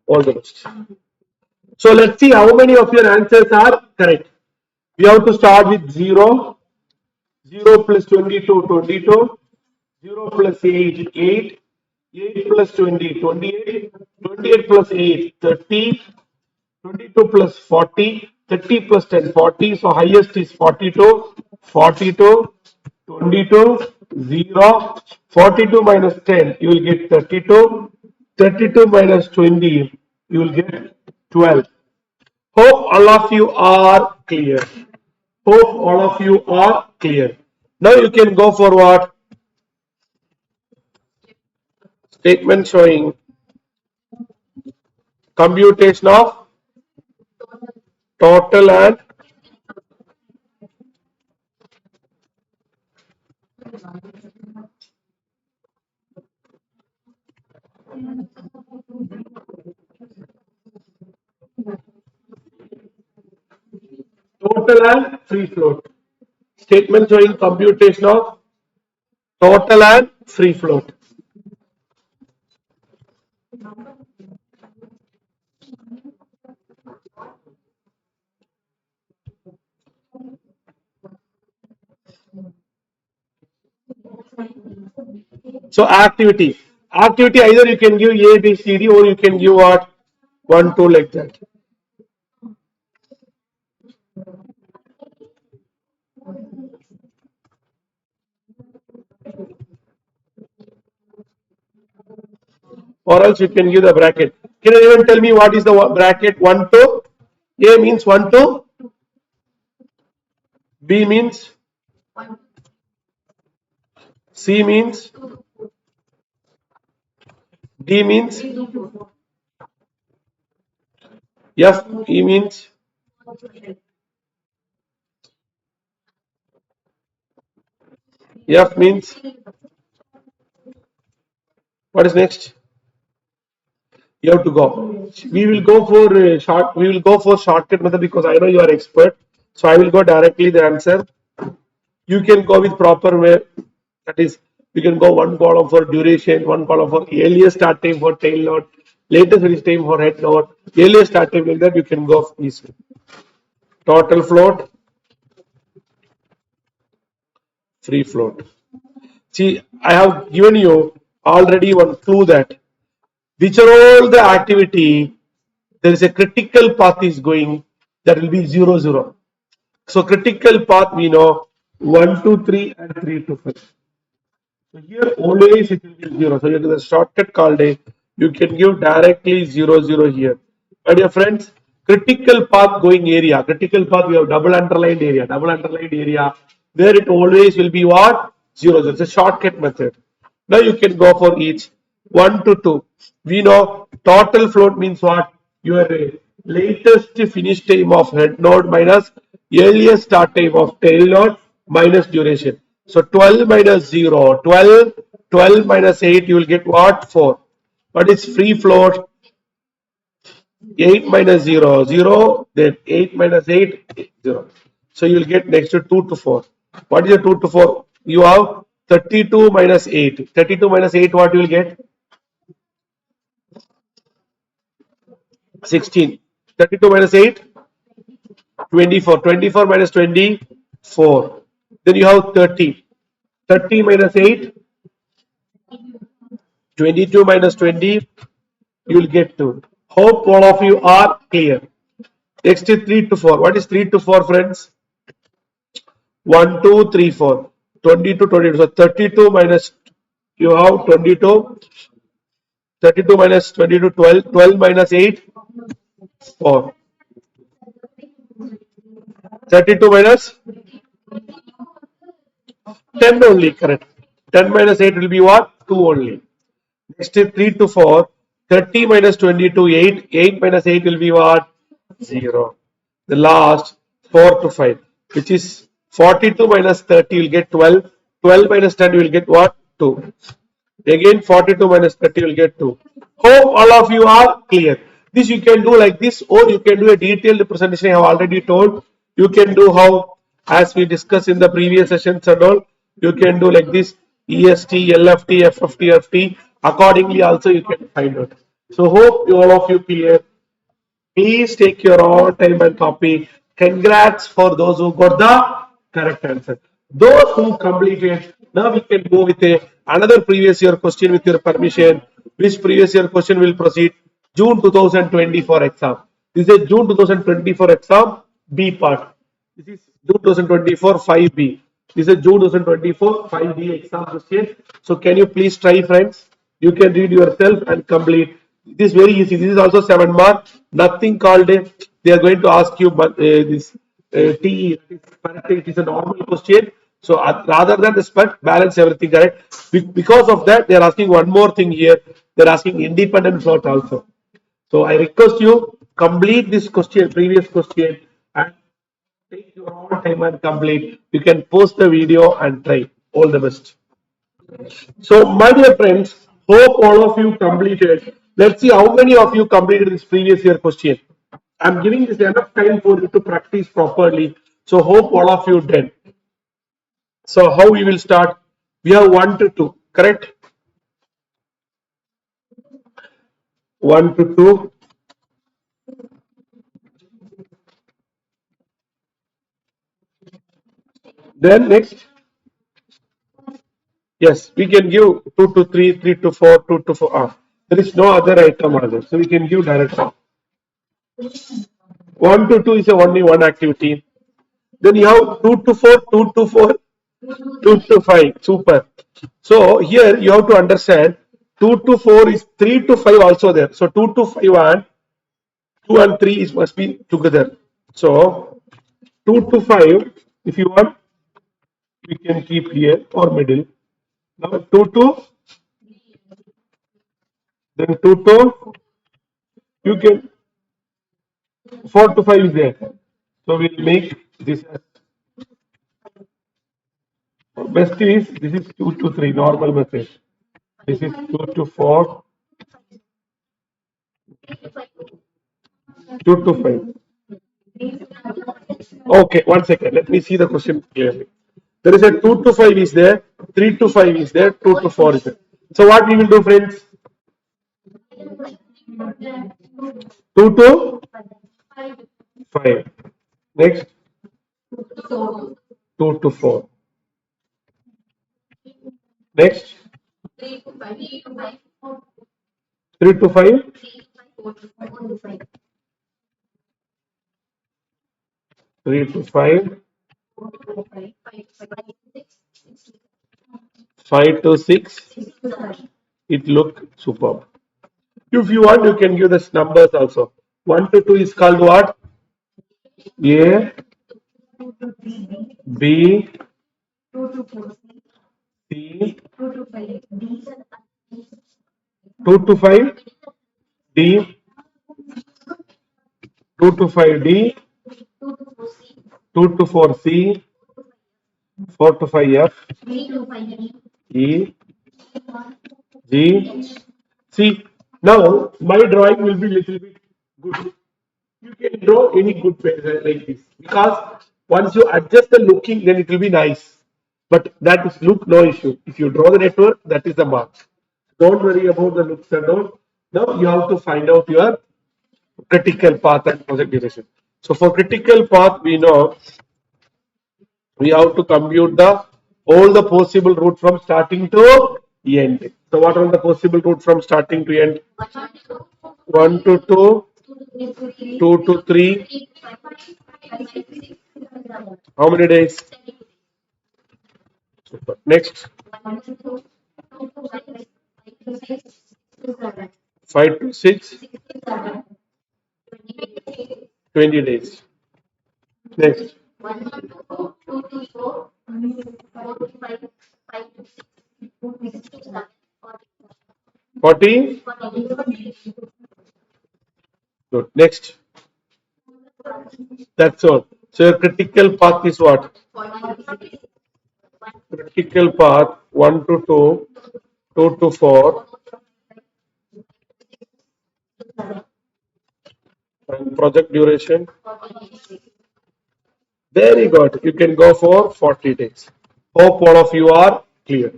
All the best. So let's see how many of your answers are correct. We have to start with 0, 0 plus 22, 22, 0 plus 8, 8, 8 plus 20, 28, 28 plus 8, 30, 22 plus 40, 30 plus 10, 40. So highest is 42, 42, 22, 0, 42 minus 10, you will get 32, 32 minus 20, you will get 12. Hope all of you are clear. Hope all of you are clear. Now you can go for what? Statement showing computation of total and free float. Statement showing computation of total and free float. So activity. Activity either you can give A, B, C, D, or you can give what? 1, 2 like that. Or else you can give the bracket. Can you even tell me what is the bracket 1 to? A means 1 to, B means, C means, D means, F, E means, F means, what is next? You have to go. We will go for short. We will go for shortcut method because I know you are expert. So I will go directly the answer. You can go with proper way. That is, you can go one column for duration, one column for earliest start time for tail node, latest finish time for head node, earliest start time like that. You can go easily. Total float, free float. See, I have given you already one clue that which are all the activity there is a critical path is going, that will be 0, 0. So critical path we know 1 to 3 and 3 to 5. So here always it will be 0. So you the shortcut called a, you can give directly 0, 0 here. My dear friends, critical path going area, critical path we have double underlined area, where it always will be what? 0, 0. It's a shortcut method. Now you can go for each 1 to 2. We know total float means what? Your latest finish time of head node minus earliest start time of tail node minus duration. So 12 minus 0, 12, 12 minus 8, you will get what? 4. But it's free float. 8 minus 0, 0, then 8 minus 8, 0. So you will get next to 2 to 4. What is the 2 to 4? You have 32 minus 8. 32 minus 8, what you will get? 16. 32 minus 8, 24. 24 minus 24. Then you have 30. 30 minus 8, 22 minus 20, you will get 2. Hope all of you are clear. Next is 3 to 4. What is 3 to 4, friends? 1, 2, 3, 4. 22, 22. So 32 minus, you have 22. 32 minus 22, 12. 12 minus 8, 4. 32 minus 10 only, correct. 10 minus 8 will be what? 2 only. Next is 3 to 4. 30 minus 22, 8. 8 minus 8 will be what? 0. The last 4 to 5, which is 42 minus 30, you will get 12. 12 minus 10, you will get what? 2. Again 42 minus 30, you will get 2. Hope all of you are clear. This you can do like this, or you can do a detailed presentation. I have already told. You can do how, as we discussed in the previous sessions and all, you can do like this: EST, LFT, FFT, FT. Accordingly, also you can find out. So hope all of you clear. Please take your own time and copy. Congrats for those who got the correct answer. Those who completed, now we can go with another previous year question with your permission. Which previous year question will proceed? June 2024 exam. This is June 2024 exam B part. This is June 2024 5B. This is June 2024 5B exam question. So can you please try, friends? You can read yourself and complete. It is very easy. This is also 7 mark. Nothing called they are going to ask you but this TE. It is a normal question. So rather than the spec, balance everything correct. Because of that, they are asking one more thing here. They are asking independent float also. So I request you complete this question, previous question, and take your own time and complete. You can post the video and try. All the best. So, my dear friends, hope all of you completed. Let's see how many of you completed this previous year question. I'm giving this enough time for you to practice properly. So, hope all of you did. So, how we will start? We have 1 to 2, correct? 1 to 2. Then next, yes, we can give 2 to 3, 3 to 4, 2 to 4. There is no other item other. So, we can give directly. 1 to 2 is only one activity. Then you have 2 to 4, 2 to 4, 2 to 5. Super. So here you have to understand 2 to 4 is 3 to 5 also there. So 2 to 5 and 2 and 3 is must be together. So 2 to 5, if you want, we can keep here or middle. Now 2 to, then 2 to, you can, 4 to 5 is there. So we'll make this as best is this is 2 to 3 normal method. This is 2 to 4, 2 to 5. Okay, 1 second. Let me see the question clearly. There is a 2 to 5 is there, 3 to 5 is there, 2 to 4 is there. So what we will do, friends? 2 to 5. Next, 2 to 4. Next, 3 to 5. 3 to 5. 5 to 6. It look superb. If you want, you can give the numbers also. 1 to 2 is called what? A, B, C, 2 to 5, D, 2 to 5, D, 2 to 4, C, 4 to 5, F, E, G. See, now my drawing will be little bit good. You can draw any good paper like this because Once you adjust the looking, then it will be nice. But that is look, no issue. If you draw the network, that is the mark. Don't worry about the looks and all. Now you have to find out your critical path and project duration. So for critical path, we know we have to compute the all the possible route from starting to end. So what are the possible route from starting to end? 1 to 2, 2 to 3. How many days? Super. Next, 5 to 6, 20 days. Next, 40. Good. Next, that's all. So your critical path is what? Critical path 1 to 2, 2 to 4, and project duration. Very good. You can go for 40 days. Hope all of you are clear.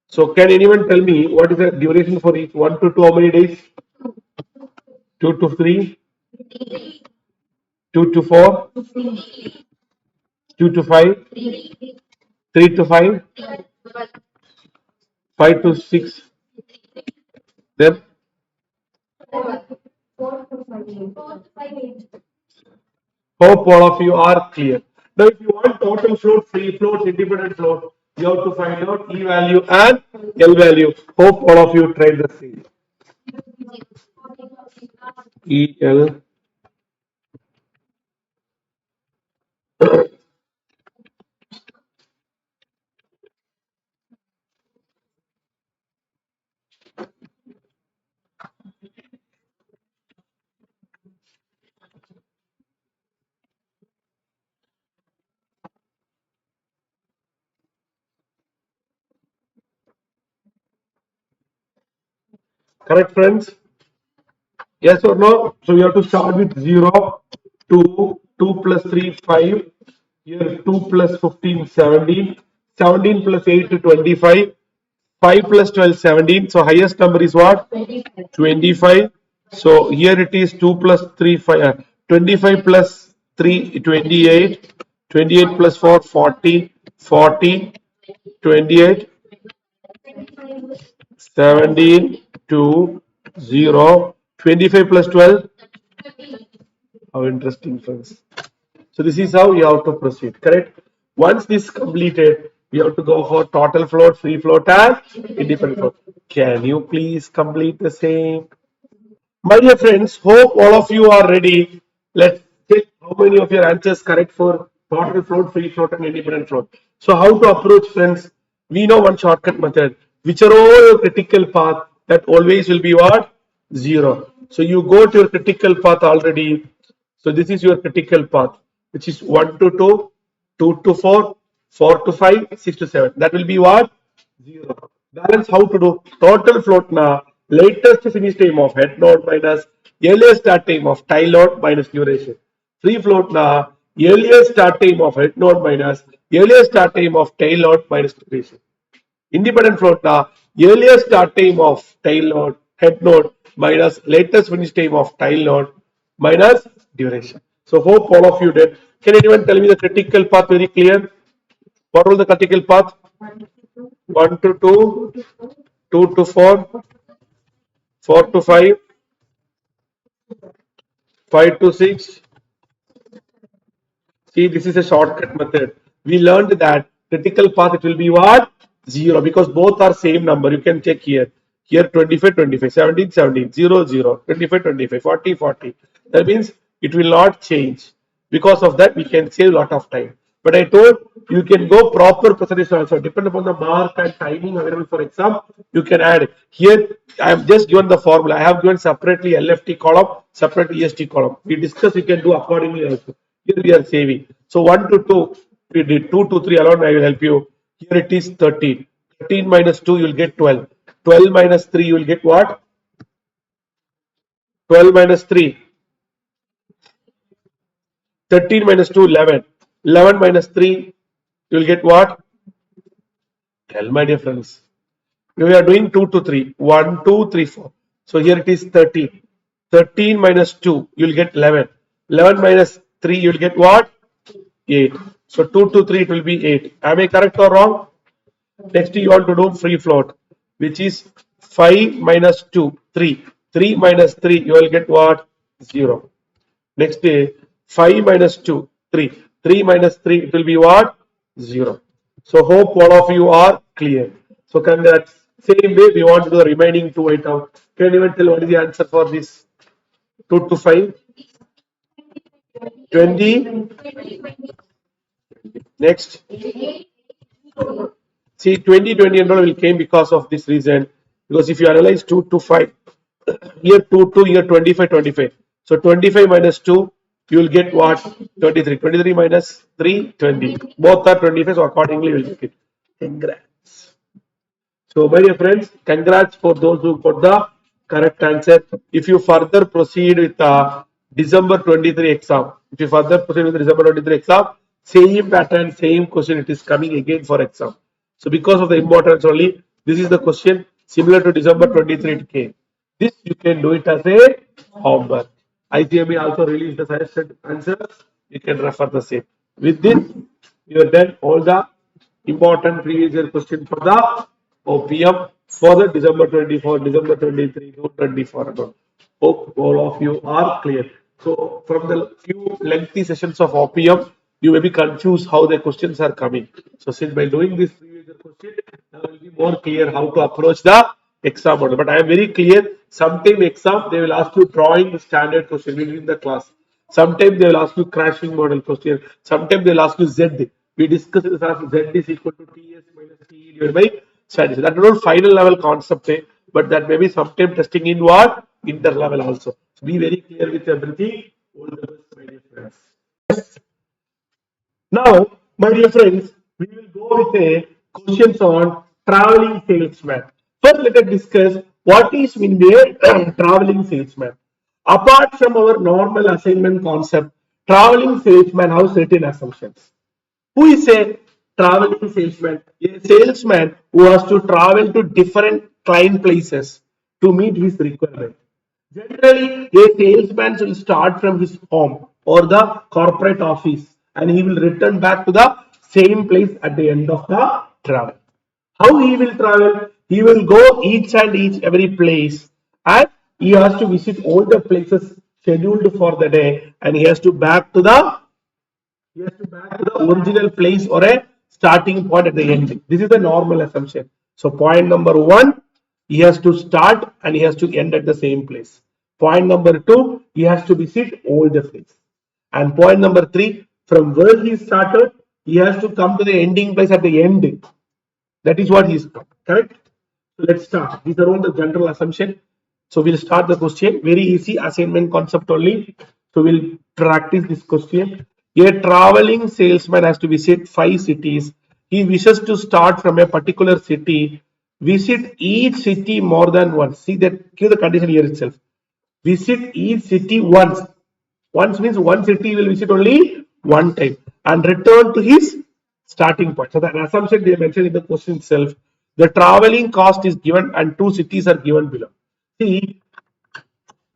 So can anyone tell me what is the duration for each 1 to 2? How many days? 2 to 3, 2 to 4, 2 to 5, 3 to 5, 5 to 6. Then hope all of you are clear. Now, if you want total float, free float, independent float, you have to find out E value and L value. Hope all of you tried the same. E, L. Correct, friends? Yes or no? So you have to start with 0, 2, 2 plus 3, 5. Here 2 plus 15, 17. 17 plus 8 to 25. 5 plus 12, 17. So highest number is what? 25. So here it is 2 plus 3, 5. 25 plus 3, 28. 28 plus 4, 40. 40. 28. 17 to 0. 25 plus 12. How interesting, friends. So this is how you have to proceed, correct? Once this completed, we have to go for total float, free float, and independent float. Can you please complete the same? My dear friends, hope all of you are ready. Let's check how many of your answers correct for total float, free float, and independent float. So how to approach, friends? We know one shortcut method. Which are all your critical path, that always will be what? 0. So you go to your critical path already. So this is your critical path, which is 1 to 2, 2 to 4, 4 to 5, 6 to 7. That will be what? 0. Balance how to do? Total float na latest finish time of head node minus earliest start time of tail node minus duration. Free float na earliest start time of head node minus earliest start time of tail node minus duration. Independent float na earliest start time of tail node, head node minus latest finish time of tail node minus duration. So hope all of you did. Can anyone tell me the critical path very clear? What was the critical path? 1 to 2, 2 to 4, 4 to 5, 5 to 6. See, this is a shortcut method. We learned that critical path, it will be what? 0, because both are same number. You can check here. Here 25, 25, 17, 17, 0, 0, 25, 25, 40, 40. That means it will not change. Because of that, we can save a lot of time. But I told you can go proper percentage also. Depend upon the mark and timing available for exam, you can add. Here, I have just given the formula. I have given separately LFT column, separately EST column. We discuss, you can do accordingly also. Here we are saving. So 1 to 2, we did 2 to 3 alone, I will help you. Here it is 13. 13 minus 2, you will get 12. 12 minus 3, you will get what? 12 minus 3. 13 minus 2, 11. 11 minus 3, you will get what? Tell my dear friends. We are doing 2 to 3. 1, 2, 3, 4. So here it is 13. 13 minus 2, you will get 11. 11 minus 3, you will get what? 8. So 2 to 3, it will be 8. Am I correct or wrong? Next you want to do free float, which is 5 minus 2, 3. 3 minus 3, you will get what? 0. Next day, 5 minus 2, 3. 3 minus 3, it will be what? 0. So hope all of you are clear. So can that same way we want to do the remaining two items. Can you even tell what is the answer for this? 2 to 5? 20. Next. See, 2020 and all will came because of this reason. Because if you analyze 2 to 5, here 2 to here 25, 25. So 25 minus 2, you will get what? 23. 23 minus 3, 20. Both are 25, so accordingly you will get it. Congrats. So, my dear friends, congrats for those who got the correct answer. If you further proceed with the December 23 exam, if you further proceed with the December 23 exam, same pattern, same question, it is coming again for exam. So, because of the importance only, this is the question similar to December 23 it came. This you can do it as a homework. ICMA also released the suggested answers. You can refer the same. With this, you have done all the important previous year question for the OPM for the December 24, December 23 to 24. Hope all of you are clear. So from the few lengthy sessions of OPM, you may be confused how the questions are coming. So since by doing this previous year question, now will be more clear how to approach the exam model. But I am very clear. Sometime exam they will ask you drawing the standard question within the class. Sometimes they will ask you crashing model question. Sometimes they will ask you Z. We discussed this as Z is equal to TS minus TE divided by status. That is not final level concept, but that may be sometime testing in what? Inter level also. So be very clear with everything. All the best, my dear friends. Now, my dear friends, we will go with a questions on traveling salesman. First, let us discuss what is mean by a traveling salesman. Apart from our normal assignment concept, traveling salesman has certain assumptions. Who is a traveling salesman? A salesman who has to travel to different client places to meet his requirement. Generally, a salesman will start from his home or the corporate office and he will return back to the same place at the end of the travel. How he will travel? He will go each and each every place and he has to visit all the places scheduled for the day and he has to back to the original place or a starting point at the end. This is the normal assumption. So point number one, he has to start and he has to end at the same place. Point number two, he has to visit all the places. And point number three, from where he started, he has to come to the ending place at the end. That is what he is correct. So let's start. These are all the general assumption. So we'll start the question. Very easy assignment concept only. So we'll practice this question. A traveling salesman has to visit 5 cities. He wishes to start from a particular city. Visit each city more than once. See that, give the condition here itself. Visit each city once. Once means one city will visit only one time and return to his starting point. So the assumption they mentioned in the question itself, the traveling cost is given and 2 cities are given below. See,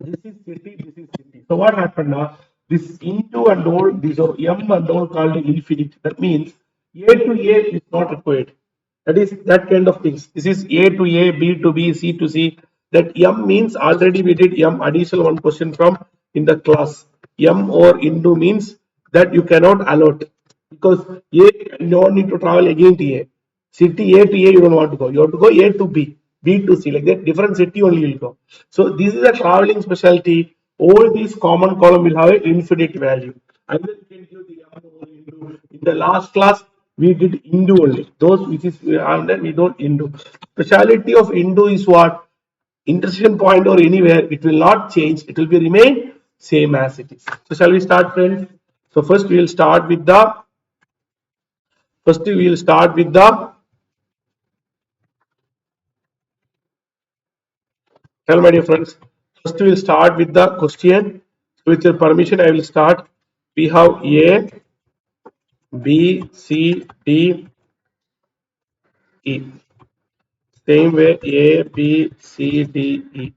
this is city, this is city. So what happened now? This into and all, these are m and all called infinite. That means A to A is not required. That is that kind of things. This is A to A, B to B, C to C. That M means already we did M additional one question from in the class. M or into means that you cannot allot because A you don't need to travel again to A. City A to A you don't want to go. You have to go A to B, B to C like that. Different city only will go. So this is a traveling specialty. All these common column will have an infinite value. And then you can give the M or into. In the last class we did Hindu only. Those which is and then we don't Hindu. Speciality of Hindu is what? Intersection point or anywhere, it will not change. It will be remain same as it is. So shall we start, friends? So first we will start with the tell my dear friends. First we will start with the question. With your permission, I will start. We have A, B, C, D, E. Same way A, B, C, D, E.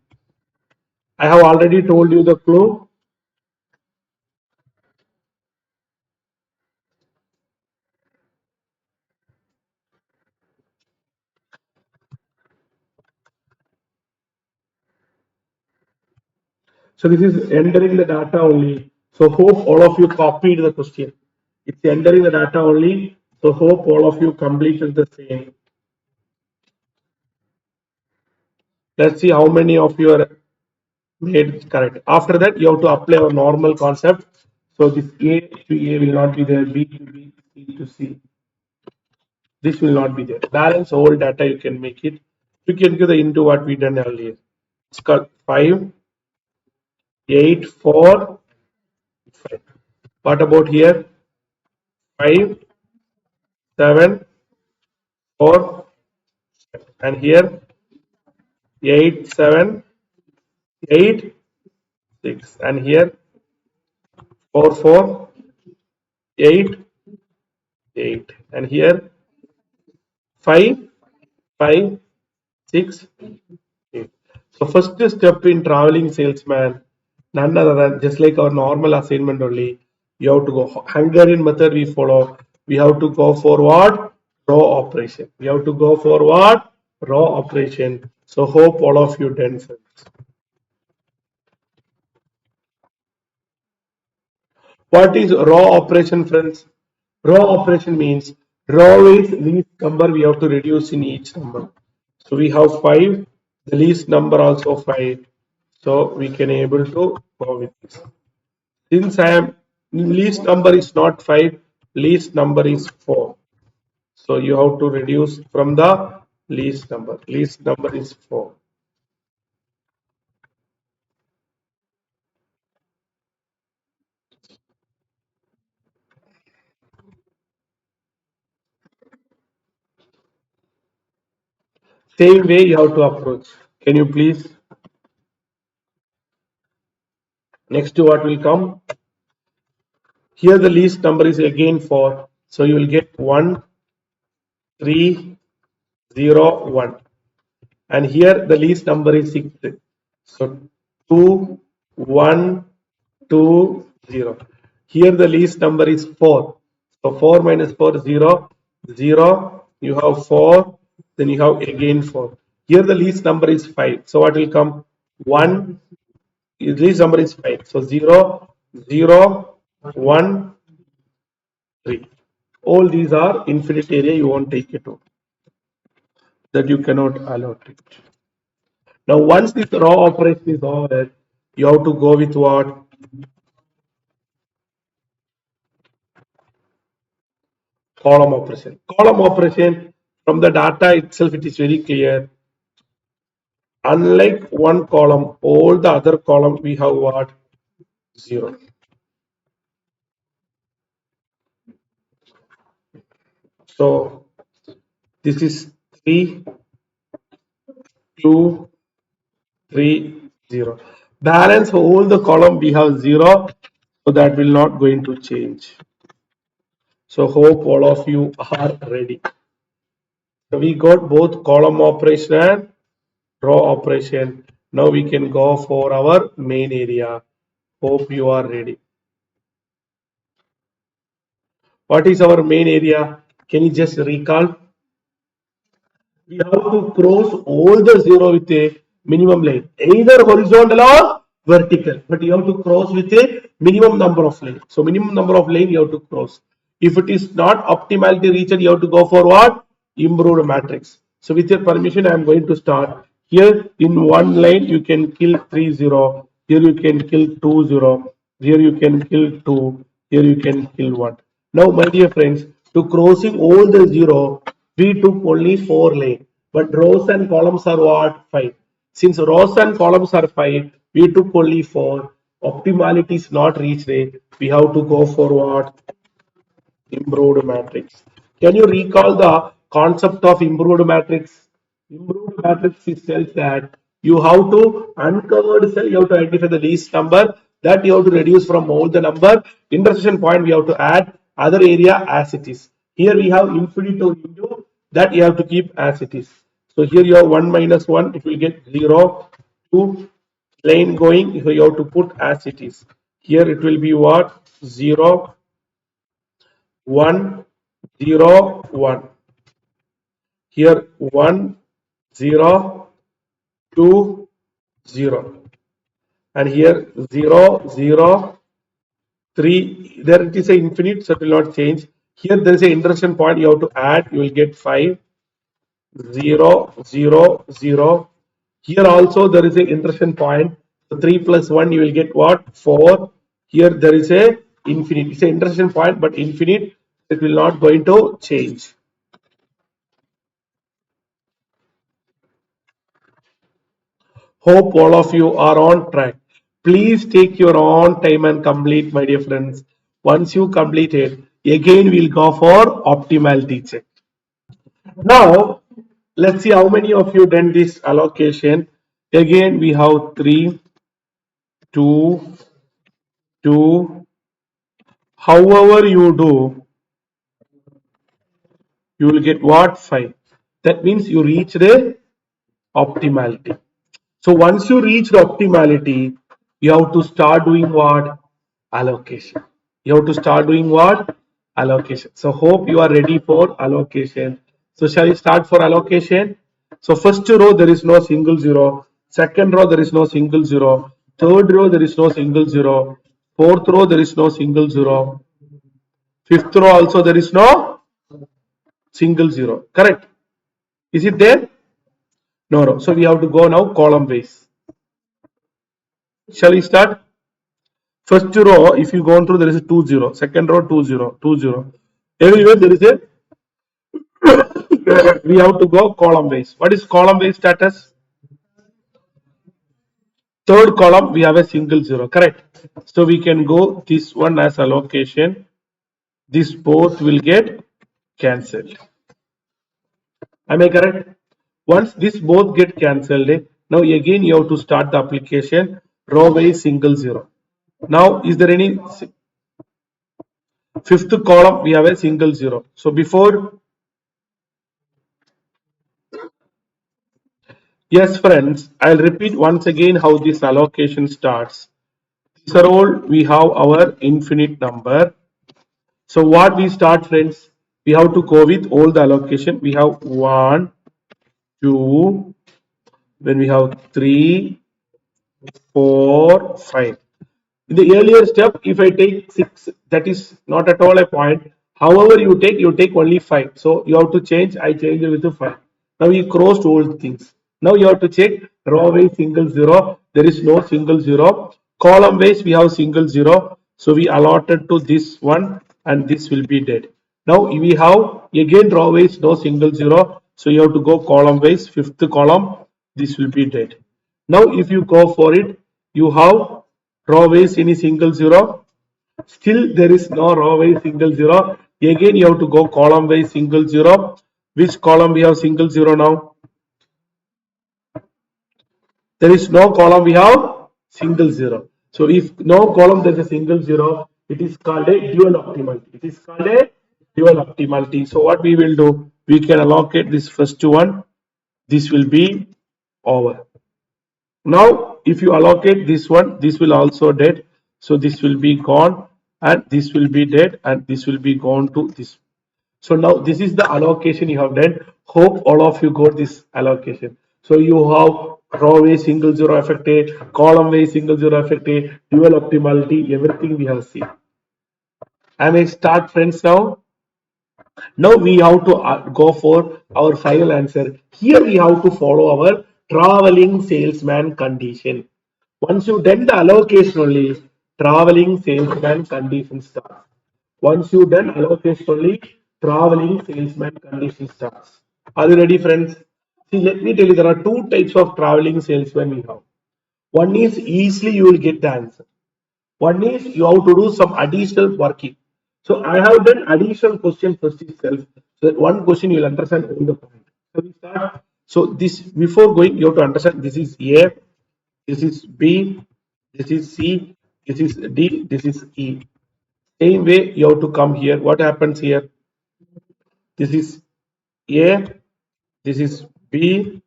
I have already told you the clue. So this is entering the data only. So hope all of you copied the question. It's entering the data only. So hope all of you completed the same. Let's see how many of you are made correct. After that, you have to apply our normal concept. So this A to A will not be there, B to B, C to C. This will not be there. Balance all data, you can make it. You can give the into what we done earlier. It's called 5, 8, 4, 5. What about here? 5, 7, 4, and here 8, 7, 8, 6, and here 4, 4, 8, 8, and here 5, 5, 6, 8. So first step in traveling salesman, none other than just like our normal assignment only. You have to go Hungarian method we follow. We have to go for what? Raw operation. We have to go for what? Raw operation. So hope all of you done friends. What is raw operation, friends? Raw operation means raw is least number we have to reduce in each number. So we have 5, the least number also 5. So we can able to go with this. Since I am least number is not 5, least number is 4. So you have to reduce from the least number. Least number is 4. Same way you have to approach. Can you please? Next to what will come? Here the least number is again 4. So you will get 1, 3, 0, 1. And here the least number is 6. So 2, 1, 2, 0. Here the least number is 4. So 4 minus 4 0, 0. You have 4. Then you have again 4. Here the least number is 5. So what will come? 1. Least number is 5. So 0, 0, 1, 3. All these are infinite area, you won't take it out. That you cannot allot it. Now once this raw operation is over, you have to go with what? Column operation. Column operation, from the data itself it is very clear. Unlike one column, all the other column we have what? 0. So this is 3, 2, 3, 0. Balance for all the column we have 0, so that will not going to change. So hope all of you are ready. So we got both column operation and raw operation. Now we can go for our main area. Hope you are ready. What is our main area? Can you just recall? We have to cross all the zero with a minimum line, either horizontal or vertical, but you have to cross with a minimum number of lane. So minimum number of lane you have to cross. If it is not optimality reached, you have to go for what? Improved matrix. So with your permission, I am going to start. Here in one line you can kill 3 0. Here you can kill 2 0. Here you can kill 2. Here you can kill 1. Now my dear friends, to crossing all the zero, we took only 4 lane, but rows and columns are what? 5. Since rows and columns are 5, we took only 4. Optimality is not reached. We have to go for what? Improved matrix. Can you recall the concept of improved matrix? Improved matrix is tells that you have to uncovered cell, you have to identify the least number. that you have to reduce from all the number. Intersection point we have to add other area as it is. Here we have infinite into that you have to keep as it is. So here you have 1 minus 1, it will get 0, 2, line going, you have to put as it is. Here it will be what? 0, 1, 0, 1. Here 1, 0, 2, 0. And here 0, 0, 3. There it is a infinite, so it will not change. Here there is a intersection point you have to add, you will get 5, 0, 0, 0. Here also there is a intersection point. So 3 plus 1 you will get what? 4. Here there is a infinite. It's an intersection point but infinite. It will not going to change. Hope all of you are on track. Please take your own time and complete, my dear friends. Once you complete it, again we'll go for optimality check. Now, let's see how many of you done this allocation. Again, we have 3, 2, 2. However you do, you will get what? 5. That means you reach the optimality. So once you reach the optimality, you have to start doing what? Allocation. You have to start doing what? Allocation. So hope you are ready for allocation. So shall we start for allocation? So first row there is no single zero. Second row there is no single zero. Third row there is no single zero. Fourth row there is no single zero. Fifth row also there is no single zero. Correct? Is it there? No, no. So we have to go now column wise. Shall we start? First row, if you go through, there is a 2 0. Second row, 2 0, 2 0. Everywhere there is a we have to go column wise. What is column wise status? Third column, we have a single zero. Correct. So we can go this one as allocation. This both will get cancelled. Am I correct? Once this both get cancelled, now again you have to start the application row wise single zero. Now, is there any fifth column? We have a single zero. So before, yes, friends, I'll repeat once again how this allocation starts. These are all we have our infinite number. So what we start, friends? We have to go with all the allocation. We have 1, 2, then we have 3, 4, 5. In the earlier step, if I take 6, that is not at all a point. However, you take only 5. So you have to change. I change it with the 5. Now you crossed all things. Now you have to check row wise single zero. There is no single zero. Column wise we have single zero. So we allotted to this one and this will be dead. Now we have again row wise no single zero. So you have to go column wise. Fifth column, this will be dead. Now if you go for it, you have row wise any single zero. Still there is no row wise single zero. Again you have to go column wise single zero. Which column we have single zero now? There is no column, we have single zero. So if no column there is a single zero, it is called a dual optimality. It is called a dual optimality. So what we will do, we can allocate this first one. This will be over. Now if you allocate this one, this will also dead. So this will be gone and this will be dead and this will be gone to this. So now this is the allocation you have done. Hope all of you got this allocation. So you have row wise single zero affected, column wise single zero affected, dual optimality, everything we have seen. I may start, friends, now. Now we have to go for our final answer. Here we have to follow our traveling salesman condition. Once you done the allocation only, traveling salesman condition starts. Once you done allocation only, traveling salesman condition starts. Are you ready, friends? See, let me tell you, there are two types of traveling salesman we have. One is easily you will get the answer. One is you have to do some additional working. So I have done additional question first itself. So that one question you will understand all the point. So we start. So this before going, you have to understand this is A, this is B, this is C, This is D, this is E. Same way you have to come here. What happens here? This is A, this is B,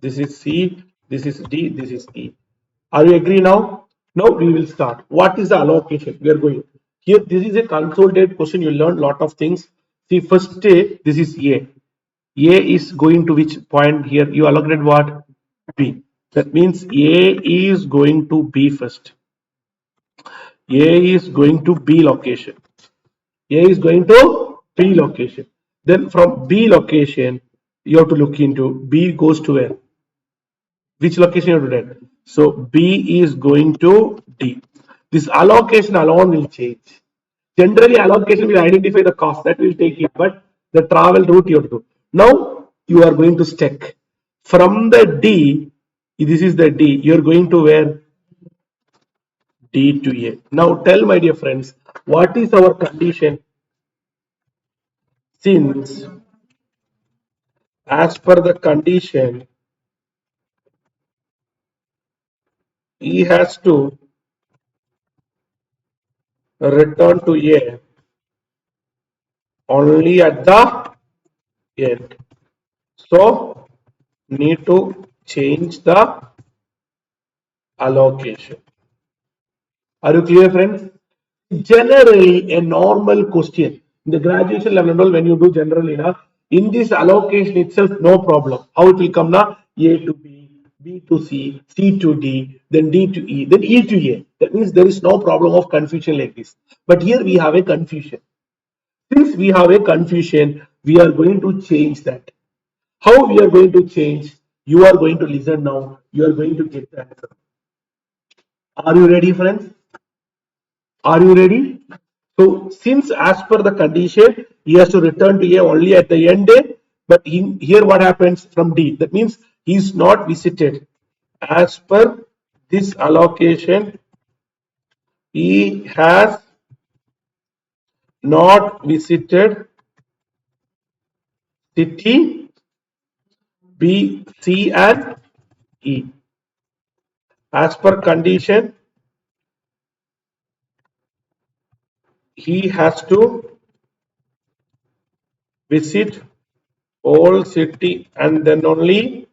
this is C, this is D, this is E. Are you agree now? Now we will start. What is the allocation? We are going here. This is a consolidated question. You learn lot of things. See, first day, this is A. A is going to which point here? You allocated what? B. That means A is going to B first. A is going to B location. A is going to B location. Then from B location, you have to look into B goes to where? Which location you have to do? So B is going to D. This allocation alone will change. Generally, allocation will identify the cost that will take it, but the travel route you have to do. Now you are going to stack from the D. This is the D. You are going to where? D to A. Now tell my dear friends, what is our condition? Since as per the condition, he has to return to A only at the end. So need to change the allocation. Are you clear, friends? Generally, a normal question in the graduation level, when you do generally enough, in this allocation itself, no problem. How it will come now? A to B, B to C, C to D, then D to E, then E to A. That means there is no problem of confusion like this. But here we have a confusion. Since we have a confusion, we are going to change that. How we are going to change? You are going to listen now. You are going to get the answer. Are you ready, friends? Are you ready? So, since as per the condition, he has to return to A only at the end day, but here what happens from D? That means he is not visited. As per this allocation, he has not visited city B, C, and E. As per condition, he has to visit all city and then only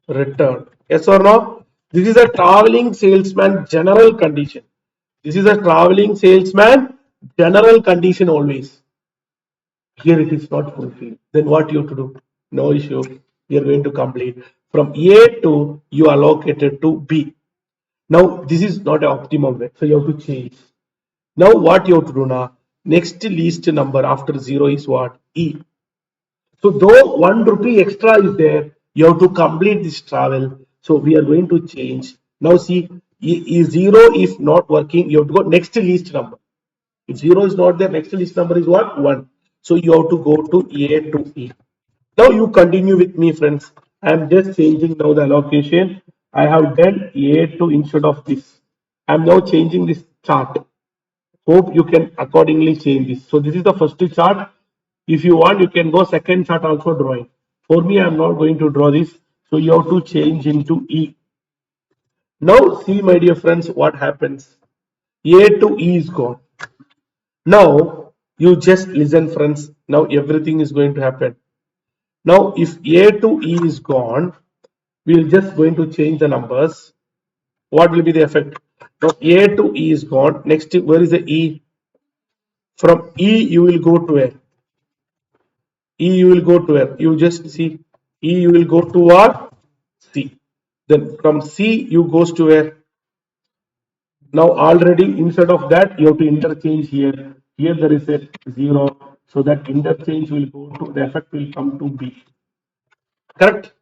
return. Yes or no? This is a traveling salesman general condition. This is a traveling salesman general condition always. Here it is not fulfilled. Then what you have to do? No issue. You are going to complete. From A to you allocated to B. Now this is not an optimum way. So you have to change. Now what you have to do now? Next least number after 0 is what? E. So though 1 rupee extra is there, you have to complete this travel. So we are going to change. Now see, E 0 if not working, you have to go next least number. If 0 is not there, next least number is what? 1. So you have to go to A to E. Now you continue with me, friends. I am just changing now the allocation. I have done A to instead of this. I am now changing this chart. Hope you can accordingly change this. So this is the first chart. If you want, you can go second chart also drawing. For me, I am not going to draw this. So you have to change into E. Now see, my dear friends, what happens. A to E is gone. Now you just listen, friends. Now everything is going to happen. Now if A to E is gone, we'll just going to change the numbers. What will be the effect? Now A to E is gone. Next, where is the E? From E you will go to where? E you will go to where? You just see. E you will go to what? C. Then from C you goes to where? Now already instead of that you have to interchange here. Here there is a 0. So that interchange will go to the effect will come to B. Correct?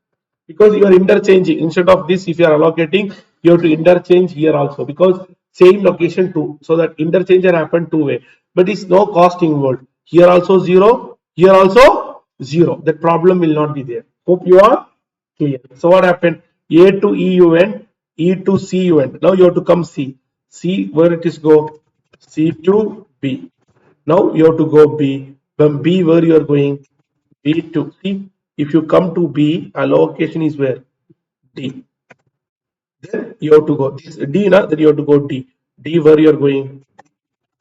Because you are interchanging. Instead of this, if you are allocating, you have to interchange here also because same location too. So that interchange can happen two way. But it's no cost involved. Here also 0. Here also 0. That problem will not be there. Hope you are clear. So what happened? A to E you went. E to C you went. Now you have to come C. C where it is go? C to B. Now you have to go B. From B where you are going? B to C. If you come to B, allocation is where? D. Then you have to go this D, na, then you have to go D. D where you are going?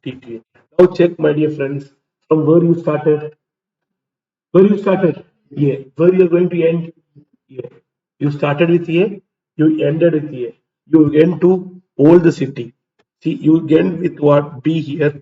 D to A. Now check, my dear friends, from where you started. Where you started? A. Where you are going to end? A. You started with A, you ended with A. You went to all the city. See, you end with what? B here,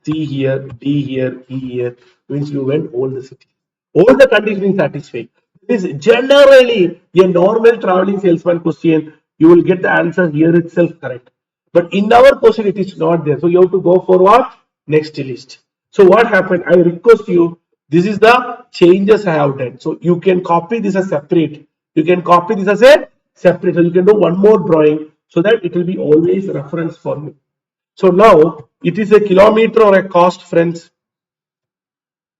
C here, D here, E here. Means you went all the city. All the conditions satisfied. This is generally a normal traveling salesman question. You will get the answer here itself correct. But in our question, it is not there. So you have to go for what? Next list. So what happened? I request you, this is the changes I have done. So you can copy this as separate. You can copy this as a separate. So you can do one more drawing so that it will be always reference for me. So now it is a kilometer or a cost, friends.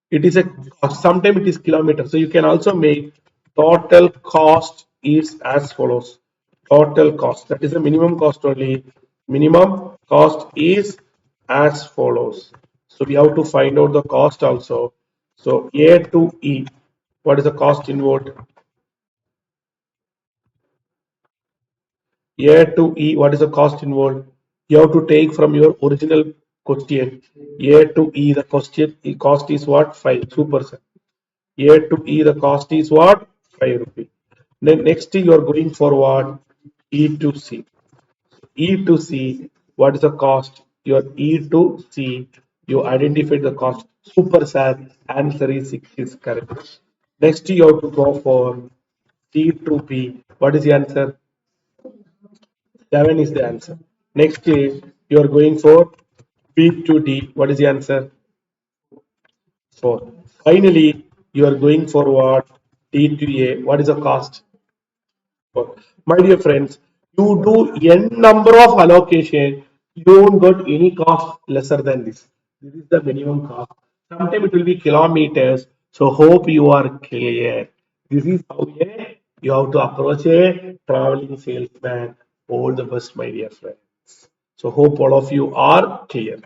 It is a cost. Sometimes it is kilometer. So you can also make total cost is as follows. Total cost. That is the minimum cost only. Minimum cost is as follows. So we have to find out the cost also. So A to E. What is the cost involved? A to E, what is the cost involved? You have to take from your original question. A to E, the question cost is what? 5, 2%. A to E, the cost is what? 5 rupees. Then next you are going for what? E to C. E to C, what is the cost? Your E to C, you identify the cost. Super sad. Answer is 6 is correct. Next you have to go for C to B. What is the answer? 7 is the answer. Next is you are going for B to D. What is the answer? 4. Finally, you are going for what? D to A. What is the cost? 4. My dear friends, you do n number of allocation, you don't get any cost lesser than this. This is the minimum cost. Sometimes it will be kilometers. So hope you are clear. This is how you have to approach a traveling salesman. All the best, my dear friends. So hope all of you are clear.